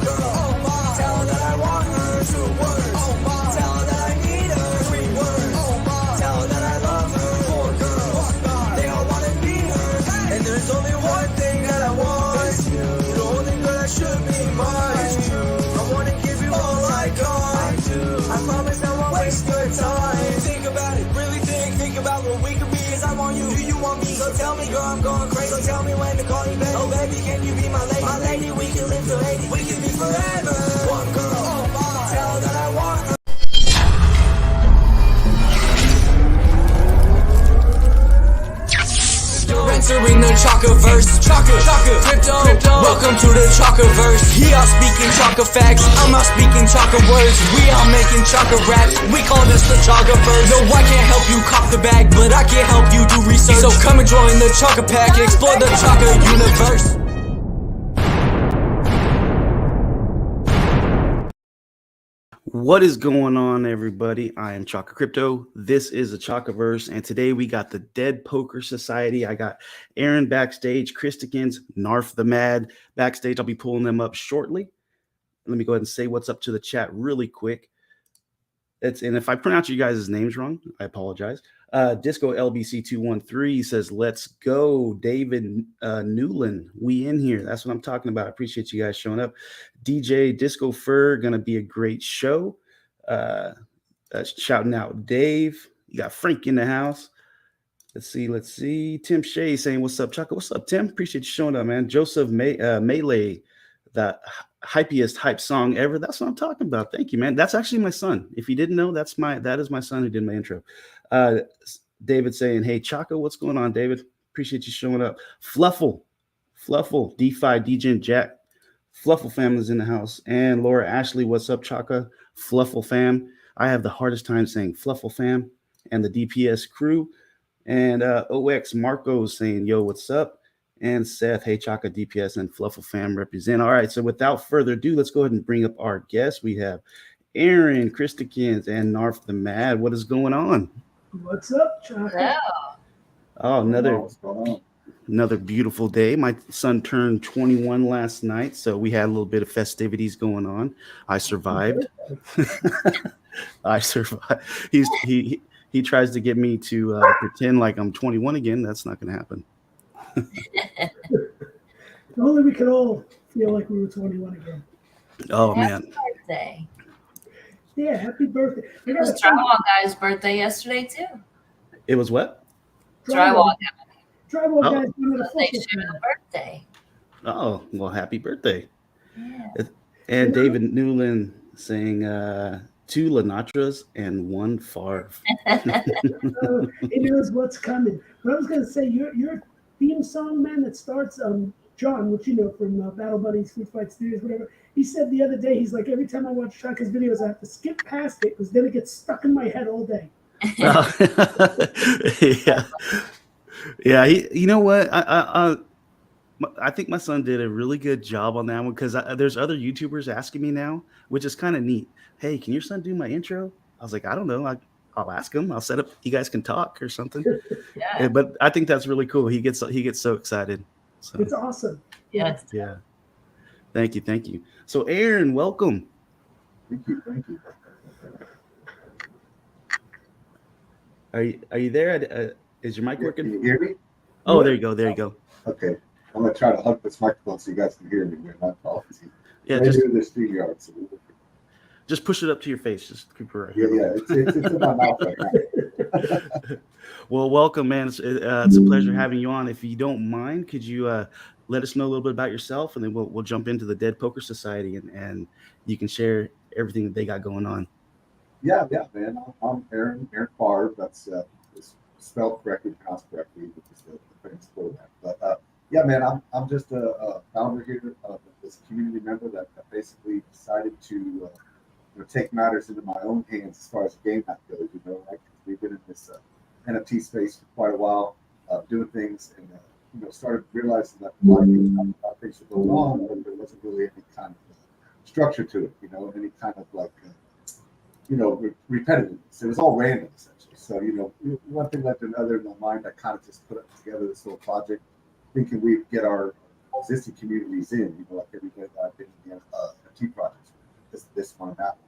girl. Tell her that I want her. True words. Tell her that I need her. Sweet words. Tell her that I love her. Poor girls, they all wanna be her. And there's only one thing that I want. The only girl that should be mine. I wanna give you all I got. I promise I won't waste your time. Think about it, really think about what we could be. Is I want you, do you want me? So tell me, girl, I'm going crazy. So tell me when to call you back. Oh baby, can you be my lady? My lady, we can live till 80. We can be forever. One girl, tell her that I want her. Entering the Chakaverse, Chaka Crypto. Welcome to the Chakaverse. He all speaking Chaka facts, I'm out speaking Chaka words. We all making Chaka raps, we call this the Chakaverse. No, I can't help you cop the bag, but I can help you do research. So come and join the Chaka pack, explore the Chaka universe. What is going on, everybody? I am Chaka Crypto. This is the Chakaverse, and today we got the Dead Poker Society. I got Aaron backstage, Christikins, Narf the Mad backstage. I'll be pulling them up shortly. Let me go ahead and say what's up to the chat really quick. And if I pronounce you guys' names wrong, I apologize. Disco LBC213 says, "Let's go, David Newland. We in here." That's what I'm talking about. I appreciate you guys showing up. DJ Disco Fur, gonna be a great show. Shouting out Dave. You got Frank in the house. Let's see. Tim Shea saying, "What's up, Chaka?" What's up, Tim? Appreciate you showing up, man. Joseph Melee, the hypiest hype song ever. That's what I'm talking about. Thank you, man. That's actually my son. If you didn't know, that is my son who did my intro. David saying, "Hey, Chaka, what's going on, David? Appreciate you showing up." Fluffle, DeFi, DJ Jack, Fluffle family's in the house. And Laura Ashley, what's up, Chaka? Fluffle fam. I have the hardest time saying Fluffle fam and the DPS crew. And OX Marco's saying, "Yo, what's up?" And Seth, "Hey, Chaka, DPS and Fluffle fam represent." All right, so without further ado, let's go ahead and bring up our guests. We have Aaron, Christikins, and Narf the Mad. What is going on? What's up, Chaka? Yeah. Oh, another beautiful day. My son turned 21 last night, so we had a little bit of festivities going on. I survived. I survived. He tries to get me to pretend like I'm 21 again. That's not going to happen. If only we could all feel like we were 21 again. Oh, Happy man. birthday. Yeah, happy birthday. It was Drywall Guy's birthday yesterday, too. It was what? Drywall Guy. guys wanted a They football shared fan. a birthday. Oh, well, happy birthday. Yeah. And David Newland saying 2 Lenatras and 1 Favre. He knows what's coming. But I was going to say, your theme song, man, that starts, John, which you know from Battle Buddies, Food Fight Studios, whatever, he said the other day, he's like, every time I watch Chaka's videos, I have to skip past it because then it gets stuck in my head all day. Yeah. You know what? I think my son did a really good job on that one because there's other YouTubers asking me now, which is kind of neat. "Hey, can your son do my intro?" I was like, "I don't know. I'll ask him. I'll set up. You guys can talk or something." Yeah. But I think that's really cool. He gets so excited. So, It's awesome. Yes. yeah. Thank you. So Aaron, welcome. Thank you. Are you there? Is your mic working? Can you hear me? Oh, there you go. Okay. I'm going to try to hug this microphone so you guys can hear me. My apologies. Yeah, Maybe in the studio. just push it up to your face. Just keep it right Yeah, here. it's in my mouth right now. Well, welcome, man. It's a pleasure having you on. If you don't mind, could you let us know a little bit about yourself, and then we'll jump into the Dead Poker Society, and you can share everything that they got going on. Yeah, man. I'm Aaron Favre. That's spelled correctly, pronounced correctly, which is the famous quarterback. But yeah, man, I'm just a founder here of this community member that basically decided to take matters into my own hands as far as the game that goes. We've been in this NFT space for quite a while, doing things, and started realizing that a lot of things were going on, but there wasn't really any kind of structure to it. Any kind of like repetitiveness. It was all random essentially. So one thing led to another in my mind. I kind of just put together this little project, thinking we'd get our existing communities in. Like everybody that I've been in the NFT projects, this one and that one.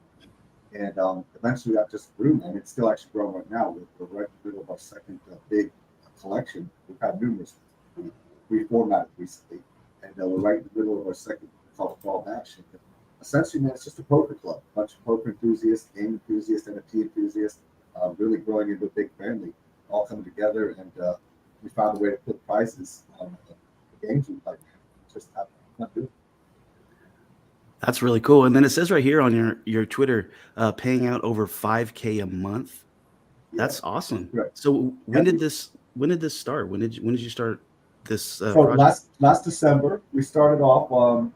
And eventually that just grew, and it's still actually growing right now. We're right in the middle of our second big collection. We've had numerous. We reformatted recently, and we're right in the middle of our second called Fall Bash. And essentially, man, it's just a poker club. A bunch of poker enthusiasts, game enthusiasts, NFT enthusiasts, really growing into a big family, all coming together, and we found a way to put prizes on the games we play. Just have fun doing it. That's really cool. And then it says right here on your Twitter, paying out over 5K a month. That's awesome. Right. So when did this start? When did you start this So project? last December we started off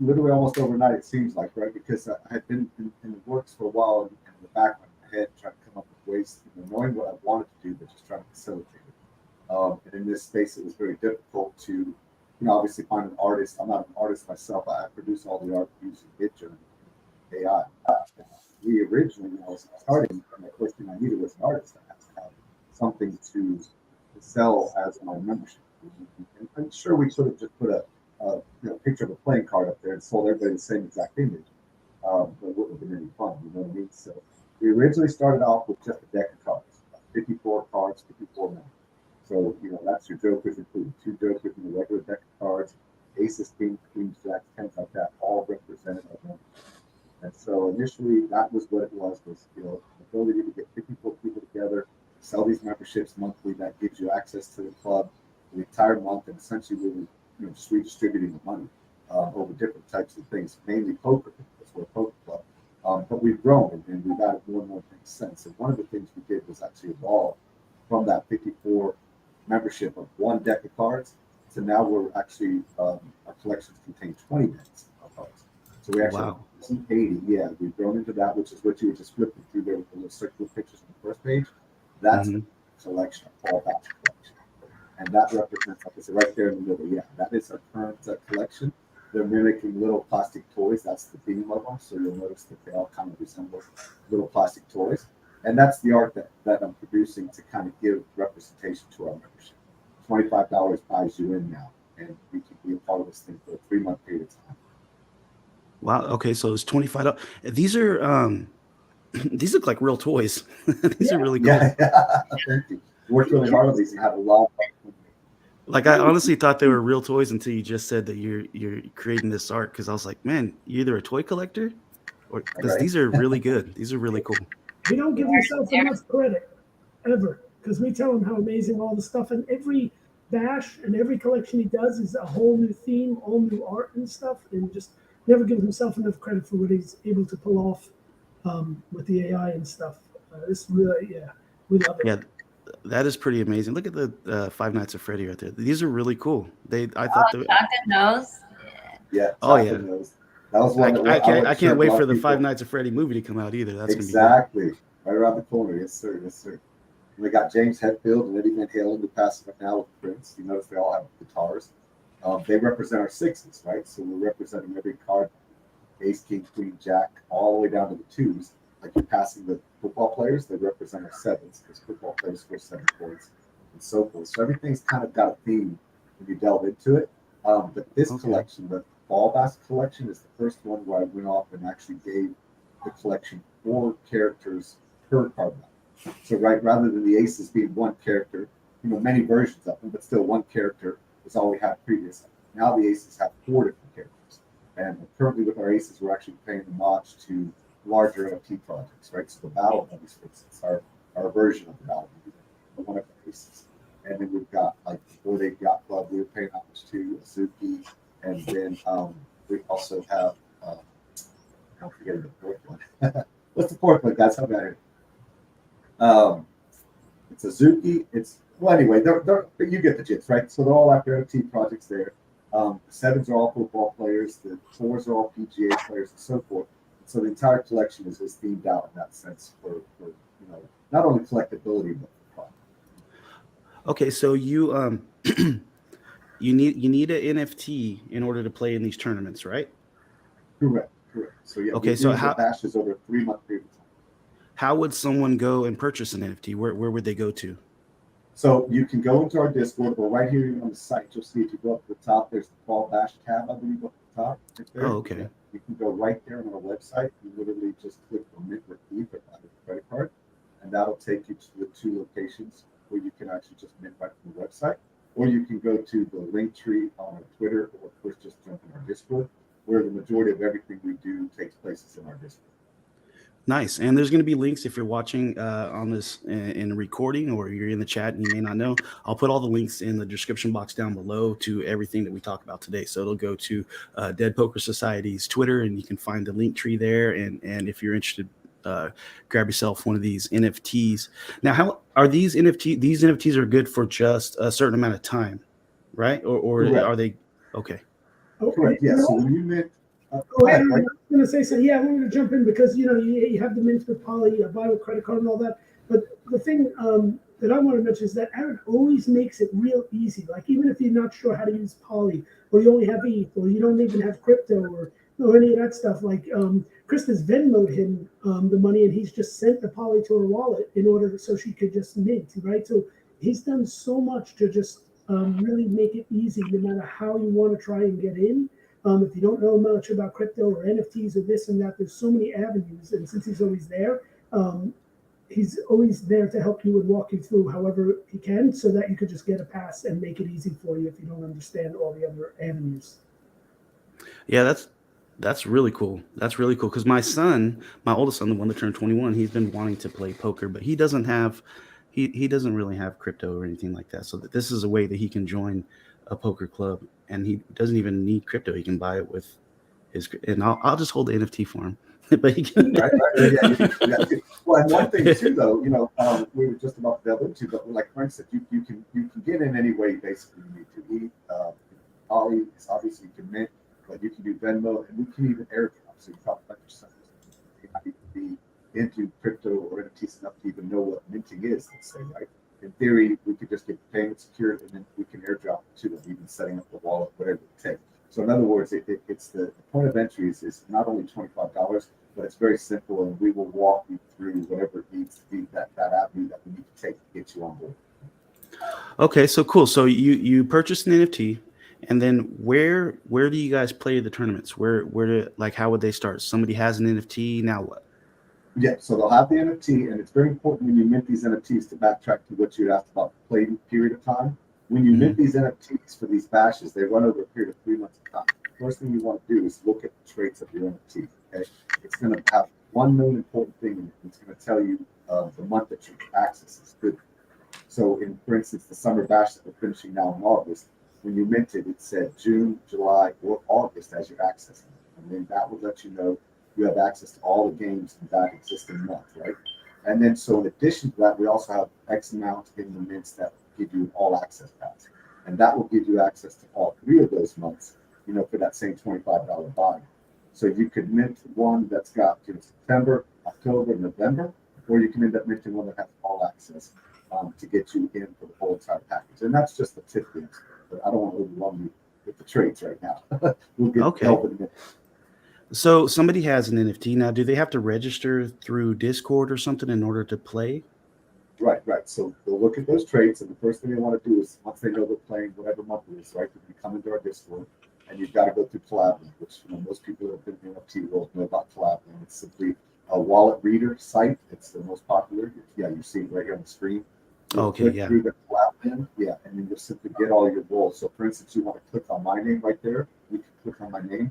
literally almost overnight, it seems like, right? Because I had been in the works for a while in the back of my head trying to come up with ways, knowing what I wanted to do, but just trying to facilitate it. And in this space, it was very difficult to, obviously find an artist. I'm not an artist myself. I produce all the art using Midjourney, AI. We originally, when I was starting, the first thing I needed was an artist. I had to have something to sell as my membership. And I'm sure we could have just put a picture of a playing card up there and sold everybody the same exact image. But it wouldn't have been any fun, you know what I mean? So we originally started off with just a deck of cards, 54 cards, 54 men. So, that's your jokers included, 2 jokers in the regular deck of cards, aces, kings, queens, jacks, tens like that, all represented by members. And so initially that was what it was the ability to get 54 people together, sell these memberships monthly. That gives you access to the club the entire month, and essentially we were just redistributing the money over different types of things, mainly poker, because we're a poker club. But we've grown and we've added more and more things since. And one of the things we did was actually evolve from that 54 membership of 1 deck of cards to now we're actually our collections contain 20 decks of cards. So we actually have 80. Yeah, we've grown into that, which is what you were just flipping through there with the little circular pictures on the first page. That's the collection, all batch collection. And that represents, like I said, right there in the middle. Yeah, that is our current collection. They're mimicking little plastic toys. That's the theme of them. So you'll notice that they all kind of resemble little plastic toys. And that's the art that I'm producing to kind of give representation to our membership. $25 buys you in now, and you can be a part of this thing for a 3-month period of time. Wow. Okay, so it's $25. These are these look like real toys. These are really cool. Yeah. Thank you. Worked really hard on these and had a lot of fun. Like I honestly thought they were real toys until you just said that you're creating this art, because I was like, man, you're either a toy collector or because these are really good. These are really cool. We don't give yourself enough credit ever, because we tell him how amazing all the stuff, and every bash and every collection he does is a whole new theme, all new art and stuff, and just never gives himself enough credit for what he's able to pull off with the AI and stuff. It's really, we love it. Yeah, that is pretty amazing. Look at the Five Nights at Freddy right there. These are really cool. I thought they. Chaka knows. Yeah. Oh yeah. Knows. That was one. I can't wait for the Five Nights at Freddy movie to come out either. That's exactly gonna be right around the corner. Yes, sir. Yes, sir. And we got James Hetfield and Eddie Van Halen who passed right now with Prince. You notice they all have guitars. They represent our sixes, right? So we're representing every card, ace, king, queen, jack, all the way down to the 2s. Like you're passing the football players, they represent our 7s, because football players score 7 points, and so forth. So everything's kind of got a theme when you delve into it. But this collection, the Ball Basket collection, is the first one where I went off and actually gave the collection 4 characters per card line. So rather than the aces being 1 character, many versions of them, but still 1 character is all we had previously. Now the aces have 4 different characters. And currently with our aces, we're actually paying homage to larger NFT projects, right? So the Battle Buddies, for instance, our version of the Battle Buddies, one of the aces. And then we've got, like, before they got Club, we were paying homage to Azuki. And then we also have, I'm forgetting the 4th one. What's the 4th one, guys? How about it? It's Azuki. Anyway, you get the gist, right? So they're all after NFT projects there. The 7s are all football players. The 4s are all PGA players, and so forth. So the entire collection is just themed out in that sense for not only collectability but for fun. Okay, so you you need an NFT in order to play in these tournaments, right? Correct. So yeah. Okay, so how bashes over a 3-month period of time. How would someone go and purchase an NFT? Where would they go to? So you can go into our Discord, or right here on the site, you'll see if you go up to the top, there's the Fall Bash tab, I believe, up at the top. Right there. Oh, okay. You can go right there on our website. You literally just click on Mint Receive or add a credit card, and that'll take you to the 2 locations where you can actually just mint right from the website. Or you can go to the link tree on our Twitter, or of course just jump in our Discord, where the majority of everything we do takes place is in our Discord. Nice. And there's going to be links if you're watching on this in recording, or you're in the chat and you may not know. I'll put all the links in the description box down below to everything that we talk about today. So it'll go to Dead Poker Society's Twitter, and you can find the link tree there. And if you're interested, grab yourself one of these NFTs. Now, how are these NFTs? These NFTs are good for just a certain amount of time, right? Or are they okay? Correct. Yeah. So when you mint, Go ahead. I was going to say so. Yeah, I wanted to jump in because you have the mint with Poly, buy with credit card, and all that. But the thing that I want to mention is that Aaron always makes it real easy. Like even if you're not sure how to use Poly, or you only have ETH, or you don't even have crypto, or any of that stuff. Like Krista's Venmo'd him the money, and he's just sent the Poly to her wallet in order so she could just mint, right? So he's done so much to just really make it easy, no matter how you want to try and get in. If you don't know much about crypto or NFTs or this and that, there's so many avenues. And since he's always there to help you and walk you through however he can, so that you could just get a pass and make it easy for you if you don't understand all the other avenues. Yeah, that's really cool. That's really cool because my oldest son, the one that turned 21, he's been wanting to play poker, but he doesn't really have crypto or anything like that. So that this is a way that he can join a poker club, and he doesn't even need crypto. He can buy it with his, and I'll just hold the NFT for him. But he can. Right. Yeah. Well, and one thing too, though, we were just about to delve into, but like Frank said, you can get in any way basically you need to. Poly is obviously you can mint, but you can do Venmo, and we can even airdrop. So you talk about yourself. You might need to be into crypto or NFTs enough to even know what minting is. Let's say, right? In theory, we could just get the payment secured, and then we can airdrop it to them, even setting up the wallet, whatever it takes. So in other words, it's the point of entry is not only $25, but it's very simple, and we will walk you through whatever it needs to be that avenue that we need to take to get you on board. Okay, so cool. So you purchased an NFT, and then where do you guys play the tournaments? How would they start? Somebody has an NFT, now what? Yeah, so they'll have the NFT, and it's very important when you mint these NFTs to backtrack to what you asked about the play period of time. When you mint these NFTs for these bashes, they run over a period of 3 months of time. The first thing you want to do is look at the traits of your NFT. Okay, it's going to have one main important thing in it. It's going to tell you the month that your access is good. So, for instance, the summer bash that we're finishing now in August, when you minted, it said June, July, or August as your access, and then that will let you know you have access to all the games in that existing month, right? And then, so in addition to that, we also have X amount in the mints that give you an all access pass. And that will give you access to all 3 of those months, for that same $25 buy. So you could mint one that's got September, October, November, or you can end up minting one that has all access to get you in for the whole entire package. And that's just the tip things. But I don't want to overwhelm you with the trades right now. We'll get help in a minute. So somebody has an NFT now. Do they have to register through Discord or something in order to play? Right. So they'll look at those traits, and the first thing they want to do is, once they know they're playing whatever month it is, right, you come into our Discord, and you've got to go through Collabing, which most people that have been in the NFT world know about Collabing. It's simply a wallet reader site. It's the most popular. Yeah, you see it right here on the screen. Okay, yeah. Through the Collabing, yeah, and then you'll simply get all your roles. So, for instance, you want to click on my name right there. You can click on my name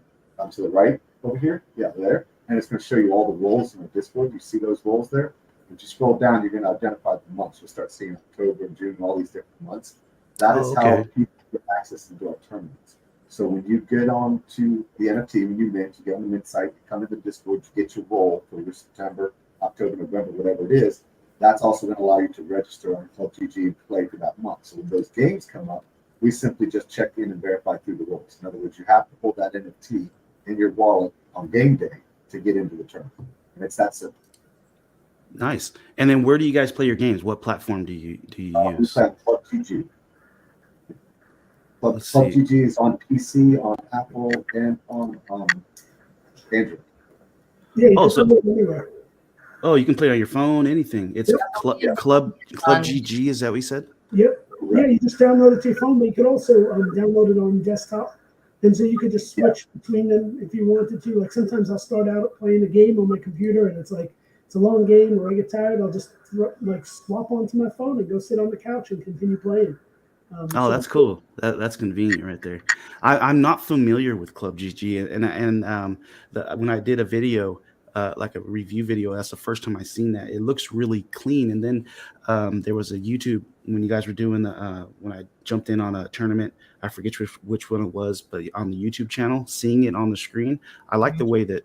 to the right over here. Yeah, there. And it's going to show you all the roles in the Discord. You see those roles there? If you scroll down, you're going to identify the months. You'll start seeing October, June, all these different months. That is how people get access into our tournaments. So when you get on to the NFT, when you mint, you get on the mint site, you come into Discord, you get your role for your September, October, November, whatever it is. That's also going to allow you to register on Club GG and play for that month. So when those games come up, we simply just check in and verify through the roles. In other words, you have to hold that NFT in your wallet on game day to get into the tournament. And it's that simple. Nice. And then where do you guys play your games? What platform do you use? We play on Club GG. Club GG is on PC, on Apple, and on Android. Yeah, you can play it anywhere. Oh, you can play on your phone, anything. It's Club GG, is that what you said? Yep. Yeah, you just download it to your phone, but you could also download it on desktop. And so you could just switch between them if you wanted to. Like sometimes I'll start out playing a game on my computer and it's like it's a long game or I get tired, I'll just swap onto my phone and go sit on the couch and continue playing. Oh, that's cool. That's convenient right there. I'm not familiar with Club GG, when I did a video, like a review video, that's the first time I seen that. It looks really clean. And then there was a YouTube when you guys were doing the when I jumped in on a tournament. I forget which one it was, but on the YouTube channel, seeing it on the screen, I like the way that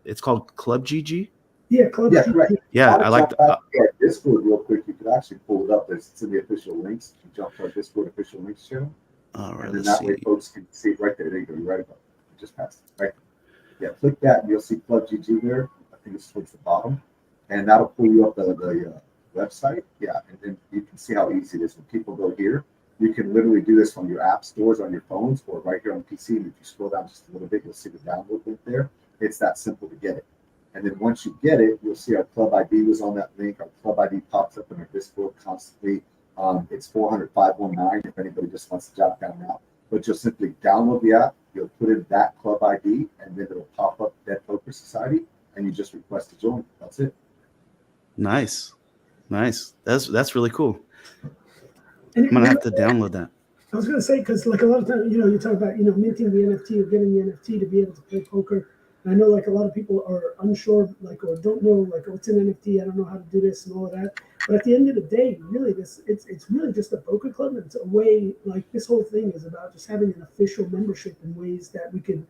it's called Club GG. Yeah, Club Yeah, GG. correct. Yeah, I like the. Discord real quick. You could actually pull it up. It's in the official links. You jump to our Discord official links channel. All right, And then let's that way see. folks can see it right there. There you go. You're right above it. You just passed it. Right. Yeah, click that and you'll see Club GG there. I think it's towards the bottom. And that'll pull you up the website. Yeah, and then you can see how easy it is. When people go here, you can literally do this from your app stores on your phones or right here on the PC. And if you scroll down just a little bit, you'll see the download link there. It's that simple to get it. And then once you get it, you'll see our club ID was on that link. Our club ID pops up in our Discord constantly. It's 400-519 if anybody just wants to jot down now. But you'll simply download the app, you'll put in that club ID, and then it'll pop up Dead Poker Society, and you just request to join. That's it. Nice. That's really cool. And I'm gonna have to download that. I was going to say, because like a lot of times, you talk about, minting the NFT or getting the NFT to be able to play poker. And I know like a lot of people are unsure, or don't know, what's an NFT? I don't know how to do this and all of that. But at the end of the day, really, it's really just a poker club. It's a way, this whole thing is about just having an official membership in ways that we could,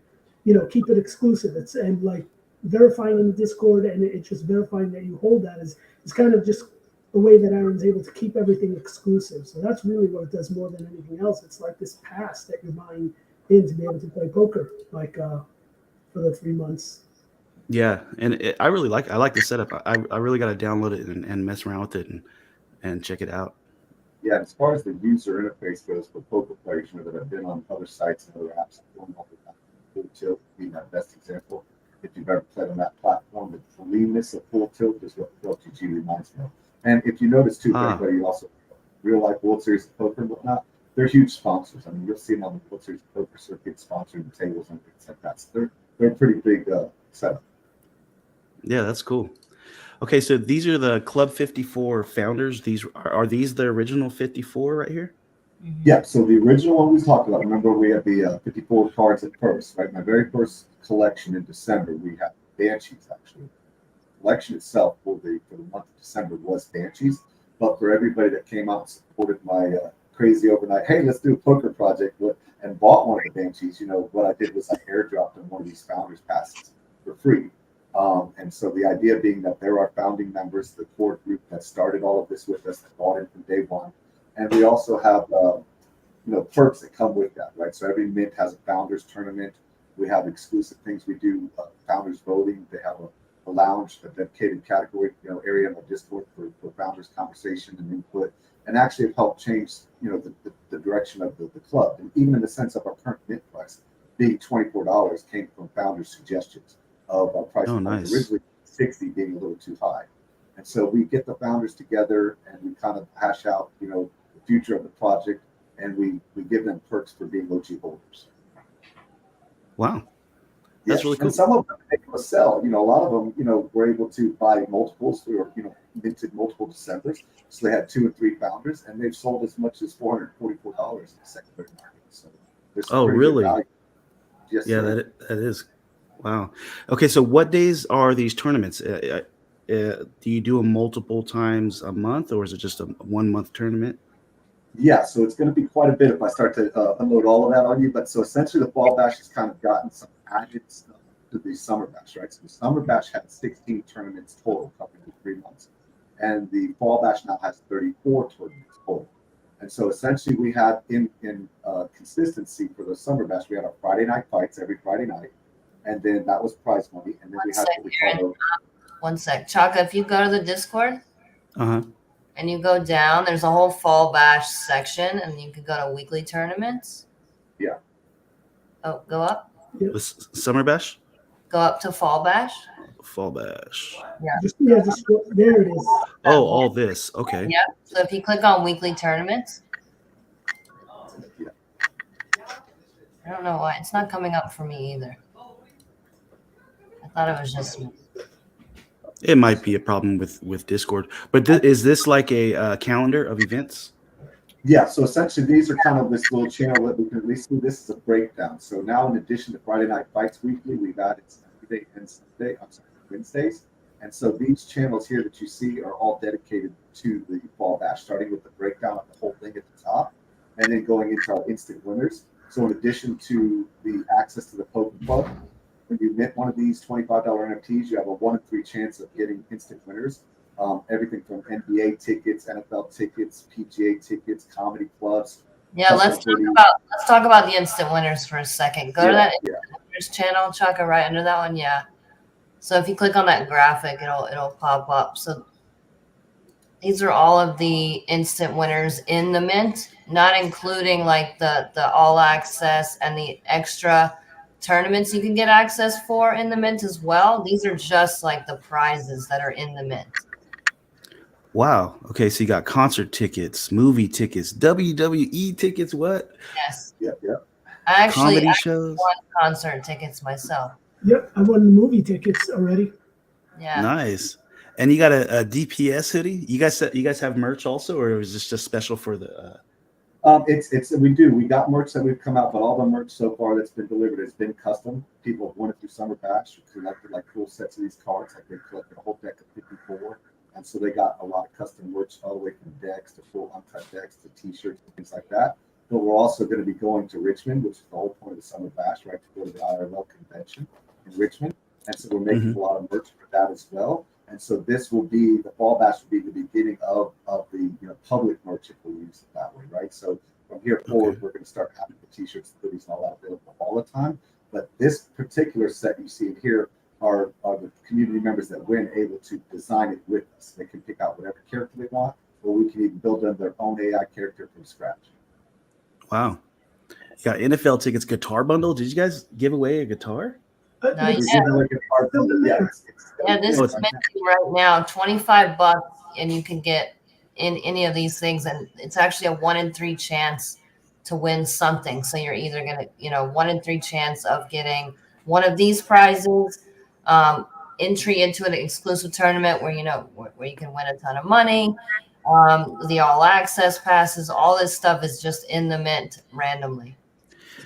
keep it exclusive. And verifying in the Discord, and it's just verifying that you hold that is kind of just the way that Aaron's able to keep everything exclusive. So that's really what it does more than anything else. It's like this pass that you're buying in to be able to play poker, for the 3 months. Yeah, and I like the setup. I really got to download it and mess around with it and check it out. Yeah, as far as the user interface goes for poker players, that have been on other sites and other apps, Full Tilt being that best example. If you've ever played on that platform, the cleanness of Full Tilt is what LGG reminds me of. And if you notice too, for anybody also real life World Series of Poker and whatnot, they're huge sponsors. I mean, you'll see them on the World Series of Poker circuit sponsoring the tables and things like that. So they're a pretty big setup. Yeah, that's cool. Okay, so these are the Club 54 founders. Are these the original 54 right here? Yeah, so the original one we talked about, remember we had the 54 cards at first, right? My very first collection in December, we had Banshees actually. The collection itself for the month of December was Banshees, but for everybody that came out and supported my crazy overnight, hey, let's do a poker project and bought one of the Banshees, what I did was I airdropped them one of these founders passes for free. And so the idea being that there are founding members, the core group that started all of this with us, that bought in from day one. And we also have, perks that come with that, right? So every mint has a founders tournament. We have exclusive things we do, founders voting. They have a lounge, a dedicated category, area in the Discord for founders conversation and input, and actually have helped change, the direction of the club. And even in the sense of our current mint price being $24 came from founders' suggestions of our price. Oh, nice. Originally 60 being a little too high. And so we get the founders together and we kind of hash out, the future of the project, and we give them perks for being OG holders. Wow. That's really cool. And some of them they can sell. A lot of them, were able to buy multiples or, minted multiple Decembers. So they had 2 and 3 founders, and they've sold as much as $444 in the secondary market. So there's some pretty good value. Yes, yeah, that is. Wow. Okay, so what days are these tournaments? Do you do them multiple times a month, or is it just a 1 month tournament? Yeah, so it's going to be quite a bit if I start to unload all of that on you. But so essentially, the Fall Bash has kind of gotten some added stuff to the Summer Bash, right? So the Summer Bash had 16 tournaments total covering the 3 months, and the Fall Bash now has 34 tournaments total. And so essentially, we had in consistency for the Summer Bash, we had our Friday night fights every Friday night, and then that was prize money, and then we had what we call. One sec, Chaka. If you go to the Discord, and you go down, there's a whole Fall Bash section, and you can go to weekly tournaments. Yeah. Oh, go up. The Summer Bash. Go up to Fall Bash. Fall Bash. Yeah. Just there it is. Oh, all this. Okay. Yeah. So if you click on weekly tournaments. I don't know why. It's not coming up for me either. I thought it was just me. It might be a problem with Discord. But is this like a calendar of events? Yeah, so essentially these are kind of this little channel that we can at least see. This is a breakdown. So now in addition to Friday Night Fights Weekly, we've added Saturday and Sunday, Wednesdays. And so these channels here that you see are all dedicated to the Fall Bash, starting with the breakdown of the whole thing at the top, and then going into our instant winners. So in addition to the access to the Poker Club, when you mint one of these $25 NFTs, you have a 1 in 3 chance of getting instant winners. Everything from NBA tickets, NFL tickets, PGA tickets, comedy clubs. Yeah, let's talk about the instant winners for a second. Go to that instant winners channel, Chaka, right under that one. Yeah. So if you click on that graphic, it'll pop up. So these are all of the instant winners in the mint, not including like the all access and the extra tournaments you can get access for in the mint as well. These are just like the prizes that are in the mint. Wow. Okay, so you got concert tickets, movie tickets, WWE tickets. What? Yes. Yep. I actually shows. won concert tickets myself. Yep, I won movie tickets already. Yeah. Nice. And you got a DPS hoodie. You guys have merch also, or is this just special for the? We got merch that we've come out, but all the merch so far that's been delivered has been custom. People have won it through Summer Bash, collected like cool sets of these cards, like they collected a whole deck of 54, and so they got a lot of custom merch all the way from decks to full uncut decks to T-shirts and things like that. But we're also going to be going to Richmond, which is the whole point of the Summer Bash, right? To go to the IRL convention in Richmond, and so we're making a lot of merch for that as well. And so this will be the Fall Bash will be the beginning of the public merch, if we use it that way, right? So from here forward, we're going to start having the T-shirts, the hoodies, and all that available all the time. But this particular set you see here are the community members that win able to design it with us. They can pick out whatever character they want, or we can even build them their own AI character from scratch. Wow. You got NFL tickets, guitar bundle. Did you guys give away a guitar? Nice. This is minting right now, $25, and you can get in any of these things, and it's actually a 1 in 3 chance to win something. So you're either gonna, 1 in 3 chance of getting one of these prizes, entry into an exclusive tournament where where you can win a ton of money, the all access passes. All this stuff is just in the mint randomly.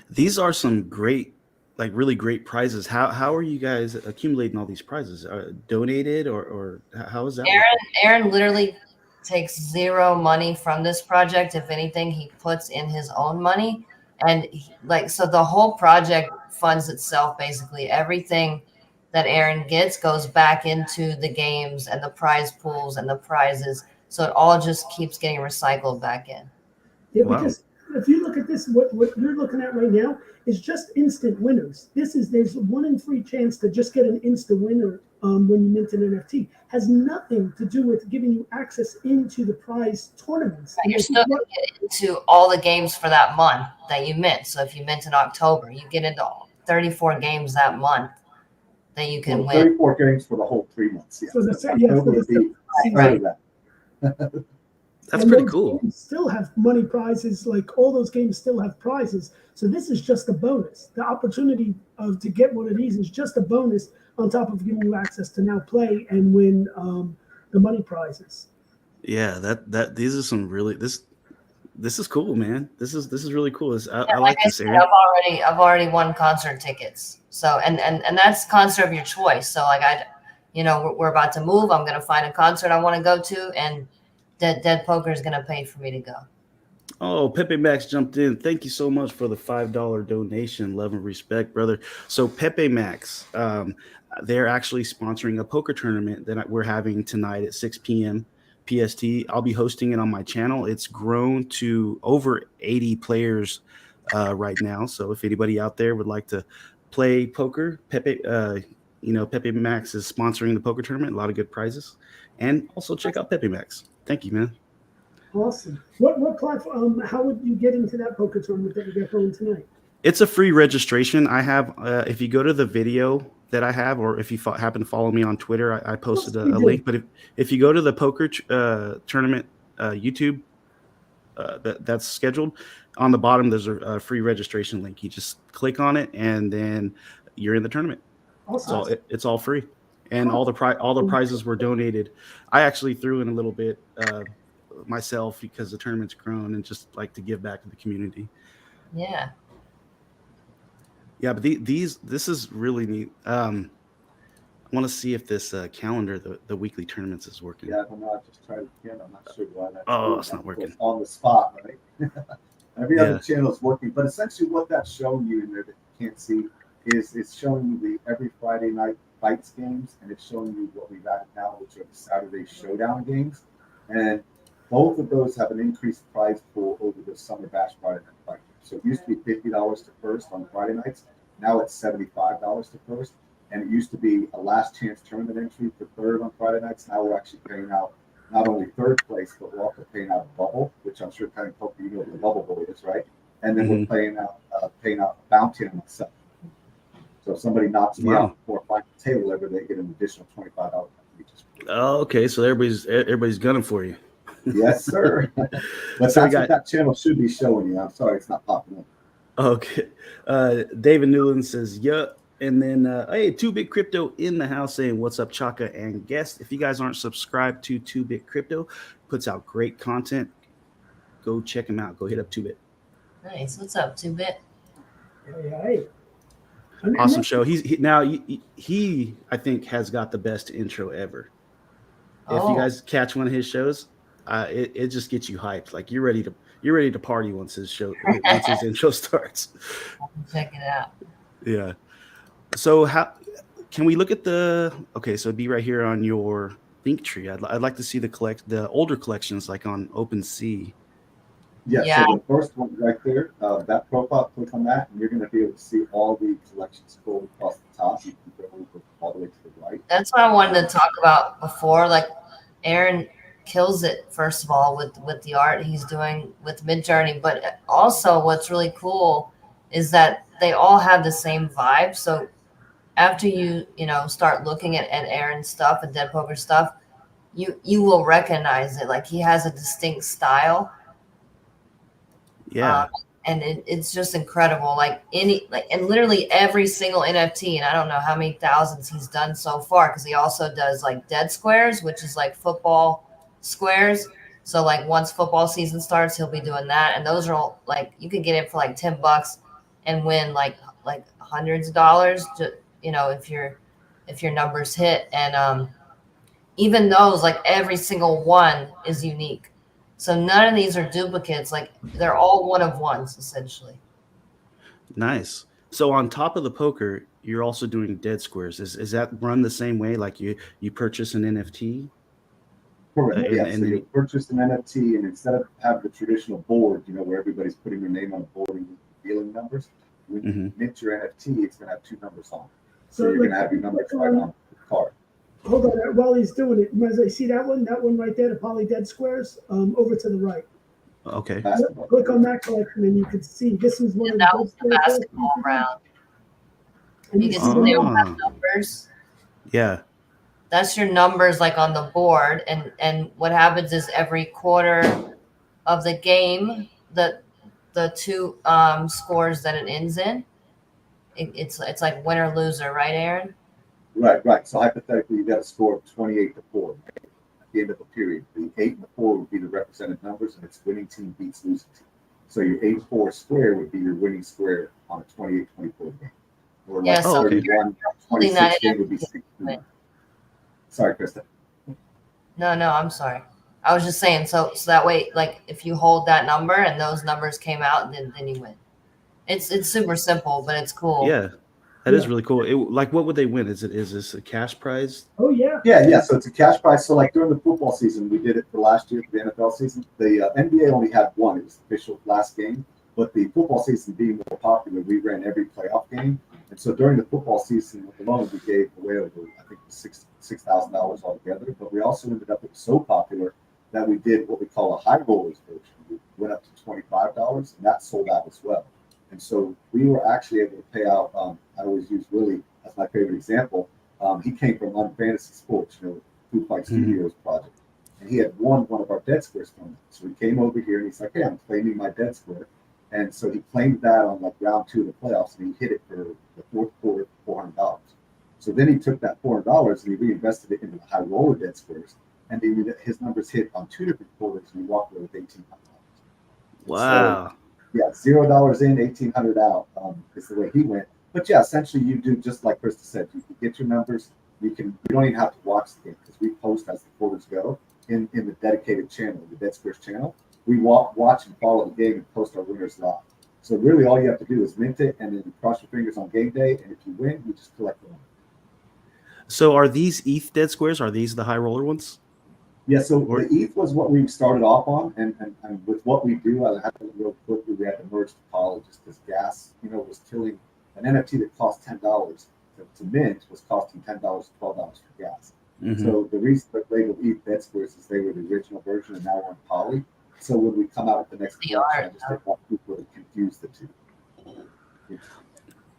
These are some great, like really great prizes. How are you guys accumulating all these prizes? Donated or how is that? Aaron literally takes zero money from this project. If anything, he puts in his own money, and so the whole project funds itself. Basically, everything that Aaron gets goes back into the games and the prize pools and the prizes. So it all just keeps getting recycled back in. Yeah, because if you look at this, what you're looking at right now is just instant winners. There's 1 in 3 chance to just get an instant winner when you mint an NFT. Has nothing to do with giving you access into the prize tournaments. Right, you're still going to get into all the games for that month that you mint. So if you mint in October, you get into 34 games that month that you can win. 34 games for the whole 3 months. Yeah. So That's pretty cool. Games still have money prizes, like all those games still have prizes. So this is just a bonus. The opportunity to get one of these is just a bonus on top of giving you access to now play and win the money prizes. Yeah, these are some really this is cool, man. This is really cool. I like this area. I've already won concert tickets. So and that's concert of your choice. So like we're about to move. I'm gonna find a concert I want to go to, and Dead Poker is gonna pay for me to go. Oh, Pepe Max jumped in. Thank you so much for the $5 donation. Love and respect, brother. So Pepe Max, they're actually sponsoring a poker tournament that we're having tonight at 6 p.m. PST. I'll be hosting it on my channel. It's grown to over 80 players right now. So if anybody out there would like to play poker, Pepe Max is sponsoring the poker tournament. A lot of good prizes. And also check out Pepe Max. Thank you, man. Awesome. What platform? How would you get into that poker tournament that we got going tonight? It's a free registration. I have, if you go to the video that I have, or if you happen to follow me on Twitter, I posted a link. But if you go to the poker tournament YouTube that's scheduled, on the bottom, there's a free registration link. You just click on it, and then you're in the tournament. Awesome. It's all free, and all the prizes were donated. I actually threw in a little bit myself because the tournament's grown, and just like to give back to the community. Yeah. Yeah, but this is really neat. I want to see if this calendar, the weekly tournaments, is working. Yeah, I don't know. I just tried it again. I'm not sure why that's It's not working. on the spot, right? Every Yeah. other channel is working, but essentially what that's showing you in there that you can't see is it's showing you the every Friday night fights games, and it's showing you what we've added now, which are the Saturday showdown games. And both of those have an increased prize pool over the Summer Bash Friday night fight. So it used to be $50 to first on Friday nights. Now it's $75 to first. And it used to be a last chance tournament entry for third on Friday nights. Now we're actually paying out not only third place, but we're also paying out a bubble, which I'm sure kind of hope you know what the bubble bowl is, right? And then we're paying out a bounty on myself. So if somebody knocks me out before I find the table ever, they get an additional $25. Oh, okay. So everybody's gunning for you. Yes, sir. But that's what that channel should be showing you. I'm sorry it's not popping up. Okay. David Newland says, yeah. And then, hey, 2-Bit Crypto in the house saying, what's up, Chaka and guest? If you guys aren't subscribed to 2-Bit Crypto, puts out great content. Go check him out. Go hit up 2-Bit. Nice. What's up, 2-Bit? Hey. Awesome show. He I think has got the best intro ever. If you guys catch one of his shows, it just gets you hyped. Like you're ready to party once his intro starts. Check it out. Yeah. So how can we look at so it'd be right here on your link tree. I'd like to see the older collections like on OpenSea. Yeah. So the first one right there, that profile, click on that, and you're going to be able to see all the collections scroll across the top. You can go over all the way to the right. That's what I wanted to talk about before. Like Aaron kills it, first of all, with the art he's doing with Midjourney, but also what's really cool is that they all have the same vibe. So after you start looking at Aaron's stuff and Dead Poker stuff, you will recognize it. Like he has a distinct style. Yeah. And it's just incredible. And literally every single NFT, and I don't know how many thousands he's done so far, because he also does like dead squares, which is like football squares. So like once football season starts, he'll be doing that. And those are all like, you can get it for like $10 and win like hundreds of dollars to, if your numbers hit. And even those, like every single one is unique. So none of these are duplicates. Like they're all one of ones essentially. Nice. So on top of the poker, you're also doing dead squares. Is that run the same way? Like you purchase an NFT? Correct. So you purchase an NFT, and instead of having the traditional board, where everybody's putting their name on the board and revealing numbers, when you mint your NFT, it's going to have two numbers on it. So you're going to have your numbers right on the card. Hold on, while he's doing it, as I see that one right there, the poly dead squares, over to the right. Okay. Click on that collection, and you can see this is one of the basketball round. And you can see they all have numbers. Yeah. That's your numbers like on the board, and what happens is every quarter of the game, the two scores that it ends in, it's like winner loser, right, Aaron? Right. So hypothetically, you got a score of 28-4 at the end of the period. The 8 and the 4 would be the represented numbers, and it's winning team beats losing team. So your 8-4 square would be your winning square on a 28-24 game. Or like 31-26 game would be 16. Sorry, Krista. No, I'm sorry. I was just saying, so that way, like if you hold that number and those numbers came out, then you win. It's super simple, but it's cool. Yeah. That is really cool. Like, what would they win? Is this a cash prize? Oh yeah. Yeah. So it's a cash prize. So like during the football season, we did it for last year for the NFL season. The NBA only had one. It was the official last game. But the football season being more popular, we ran every playoff game. And so during the football season alone, we gave away over, I think, $6,000 altogether. But we also ended up, it was so popular that we did what we call a high rollers version. We went up to $25, and that sold out as well. And so we were actually able to pay out. I always use Willie as my favorite example. He came from Fantasy Sports, Food Fight Studios project, and he had won one of our dead squares from it. So he came over here and he's like, "Hey, I'm claiming my dead square." And so he claimed that on like round 2 of the playoffs, and he hit it for the fourth quarter for $400. So then he took that $400 and he reinvested it into the high roller dead squares, and his numbers hit on 2 different quarters, and he walked away with $1,800. Wow. So, yeah, $0 in, 1,800 out is the way he went. But yeah, essentially you do just like Krista said. You can get your numbers. You don't even have to watch the game, because we post as the quarters go in the dedicated channel, the Dead Squares channel. We watch and follow the game and post our winners live. So really, all you have to do is mint it, and then you cross your fingers on game day. And if you win, you just collect the money. So are these ETH dead squares? Are these the high roller ones? Yeah, so the ETH was what we started off on, and with what we do, I have to real quickly, we had to merge to Poly just because gas, was killing an NFT that cost $10 to mint was costing $10 to $12 for gas. Mm-hmm. So the reason they're labeled ETH dead squares is they were the original version, and now we're on Poly. So when we come out with the next version, I just don't want people to confuse the two.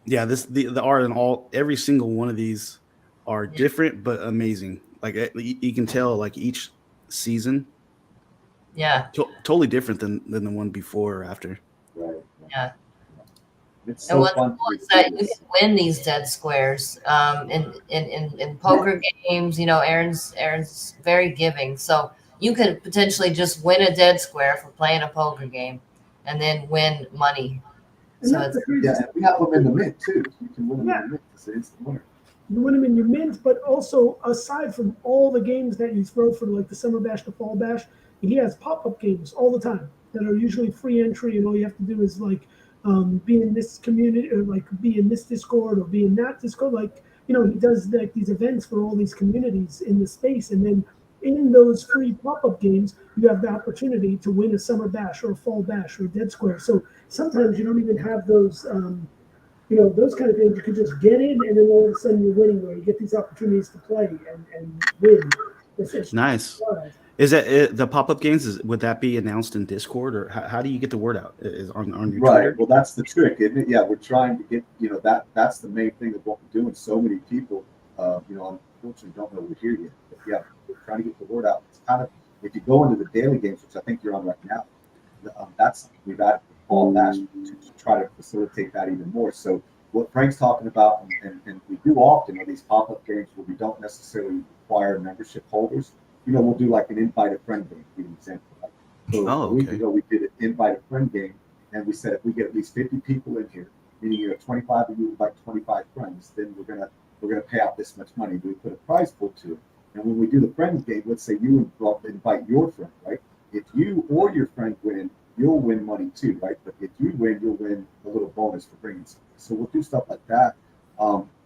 Yeah, the art and every single one of these are different but amazing. Like you can tell, like each season, totally different than the one before or after. Right. Yeah. It's And so what's fun cool is that you can win these dead squares in poker games. Aaron's very giving, so you could potentially just win a dead square for playing a poker game, and then win money. And So that's it's, the crazy and we have them in the mint too. You can win them in the mint. It's an instant winner. You win them in your mint, but also aside from all the games that you throw for like the summer bash, the fall bash, he has pop-up games all the time that are usually free entry, and all you have to do is like be in this community, or like be in this Discord, or be in that Discord. Like he does like these events for all these communities in the space, and then in those free pop-up games, you have the opportunity to win a summer bash or a fall bash or a dead square. So sometimes you don't even have those. Those kind of things, you could just get in, and then all of a sudden you're winning, or you get these opportunities to play and win. It's nice. fun. Is that the pop-up games? Would that be announced in Discord, or how do you get the word out? Is on your Twitter? Well, that's the trick, isn't it? Yeah, we're trying to get that's the main thing of what we're doing. So many people, unfortunately, don't know we're here yet. But yeah, we're trying to get the word out. It's kind of, if you go into the daily games, which I think you're on right now, we've added the fall bash to try to facilitate that even more. So what Frank's talking about, and we do often are these pop-up games where we don't necessarily require membership holders. We'll do like an invite a friend game, for example. Right? So a week ago, we did an invite a friend game, and we said if we get at least 50 people in here, meaning 25 of you invite 25 friends, then we're gonna pay out this much money. We put a prize pool to it, and when we do the friend game, let's say you invite your friend, right? If you or your friend win, you'll win money too, right? But if you win, you'll win a little bonus for bringing something. So we'll do stuff like that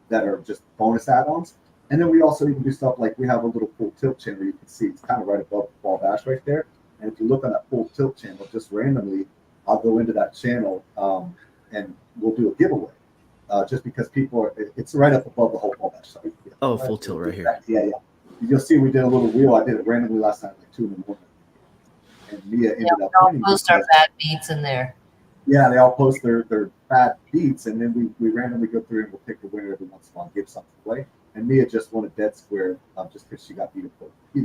that are just bonus add-ons. And then we also even do stuff like we have a little full tilt channel you can see. It's kind of right above the fall bash right there. And if you look on that full tilt channel, just randomly, I'll go into that channel and we'll do a giveaway. Just because it's right up above the whole fall bash. So, full tilt right here. Yeah. You'll see we did a little wheel. I did it randomly last night, like 2 in the morning. And Mia ended up winning. All post our bad beats in there. Yeah, they all post their bad beats, and then we randomly go through and we'll pick a winner every once in a while, give something away. And Mia just won a dead square just because she got beat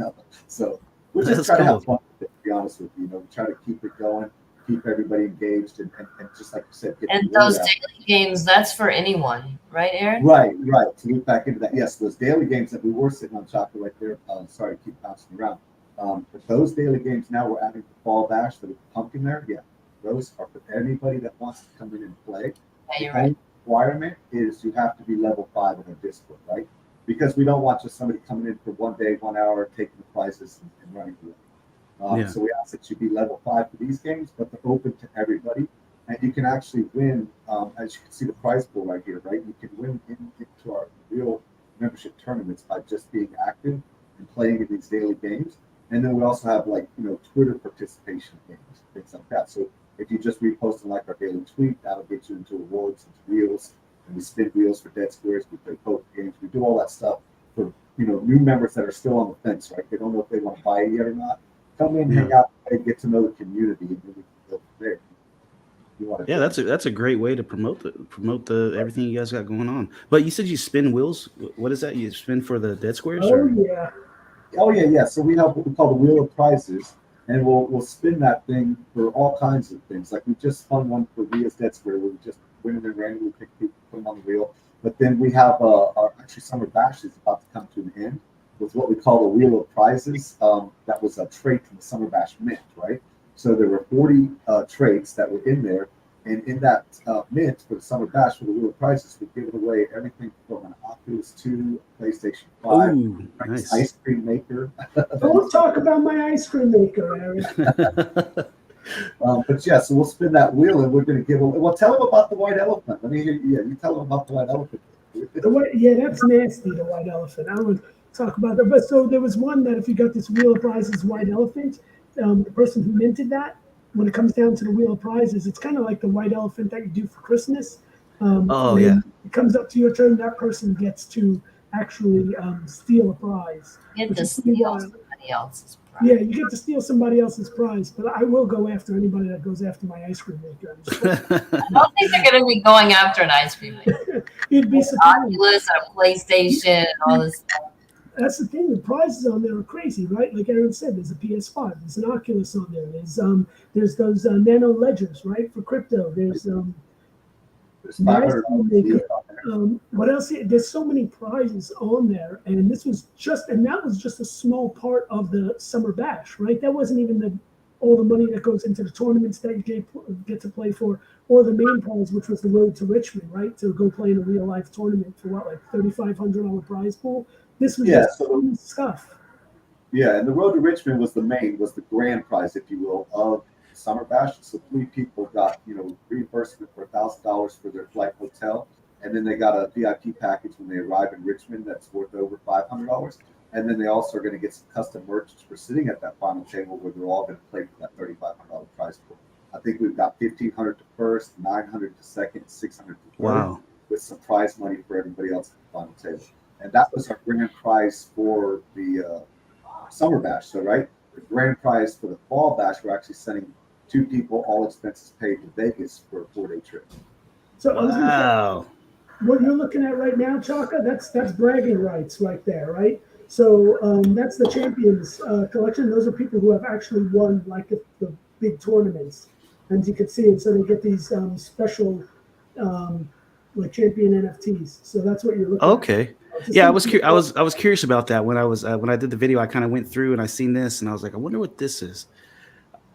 up. So we're just trying to have fun with it, to be honest with you. We try to keep it going, keep everybody engaged, and just like you said, get and those daily games, that's for anyone, right, Aaron? Right. To loop back into that, yes, those daily games that we were sitting on Chaka right there. Sorry to keep bouncing around. But those daily games now we're adding the fall bash, the pumpkin there. Yeah, those are for anybody that wants to come in and play. Yeah, you're right. Requirement is you have to be level 5 in our Discord, right? Because we don't want just somebody coming in for 1 day, 1 hour, taking the prizes and running away. So we ask that you be level 5 for these games, but they're open to everybody. And you can actually win, as you can see the prize pool right here, right? You can win into our real membership tournaments by just being active and playing in these daily games. And then we also have Twitter participation games, things like that. So if you just repost and like our daily tweet, that'll get you into awards, into wheels. And we spin wheels for dead squares. We play poker games. We do all that stuff for new members that are still on the fence, right? They don't know if they want to buy it yet or not. Come in, hang out, and get to know the community, and then we can go from there. Yeah, that's a great way to promote the everything you guys got going on. But you said you spin wheels. What is that? You spin for the dead squares? Oh yeah. So we have what we call the wheel of prizes, and we'll spin that thing for all kinds of things. Like we just spun one for Ria's Dead Square, where we just went in and randomly picked people, put them on the wheel. But then we have our actually Summer Bash is about to come to an end with what we call the Wheel of Prizes. That was a trait from the Summer Bash mint, right? So there were 40 traits that were in there. And in that mint for the Summer Bash for the Wheel of Prizes, we give away everything from an Oculus 2, PlayStation 5, Ooh, nice. ice cream maker. Don't talk about my ice cream maker, Aaron. But yeah, so we'll spin that wheel and we're going to give away. Well, tell them about the white elephant. Let me hear you. Yeah, you tell them about the white elephant. Yeah, that's nasty, the white elephant. I would talk about that. But so there was one that if you got this Wheel of Prizes white elephant, the person who minted that, when it comes down to the Wheel of Prizes, it's kind of like the white elephant that you do for Christmas. Oh, yeah. It comes up to your turn, that person gets to actually steal a prize. You get to steal somebody else's prize. Yeah, you get to steal somebody else's prize, but I will go after anybody that goes after my ice cream maker. I don't think they're going to be going after an ice cream maker. You'd be surprised. Oculus and a PlayStation and all this stuff. That's the thing. The prizes on there are crazy, right? Like Aaron said, there's a PS5, there's an Oculus on there. There's those nano ledgers, right, for crypto. There's 500 what else? There's so many prizes on there, and that was just a small part of the Summer Bash, right? That wasn't even all the money that goes into the tournaments that you get to play for, or the main prize, which was the Road to Richmond, right? To go play in a real life tournament for what, like $3,500 prize pool. This was just stuff. Yeah, and the Road to Richmond was the grand prize, if you will, of Summer Bash. So 3 people got, reimbursement for $1,000 for their flight hotel, and then they got a VIP package when they arrive in Richmond that's worth over $500. And then they also are going to get some custom merch for sitting at that final table where they're all going to play for that $3,500 prize pool. I think we've got $1,500 to first, $900 to second, $600 to third, Wow. with some prize money for everybody else at the final table. And that was our grand prize for the Summer Bash. So, right, the grand prize for the Fall Bash, we're actually sending 2 people, all expenses paid, to Vegas for a 4-day trip. So Wow. what you're looking at right now, Chaka, that's bragging rights right there, right? So that's the Champions collection. Those are people who have actually won like the big tournaments, and you can see it. So they get these special like champion NFTs. So that's what you're looking at. Okay. Yeah, I was curious about that when I did the video. I kind of went through and I seen this and I was like, I wonder what this is.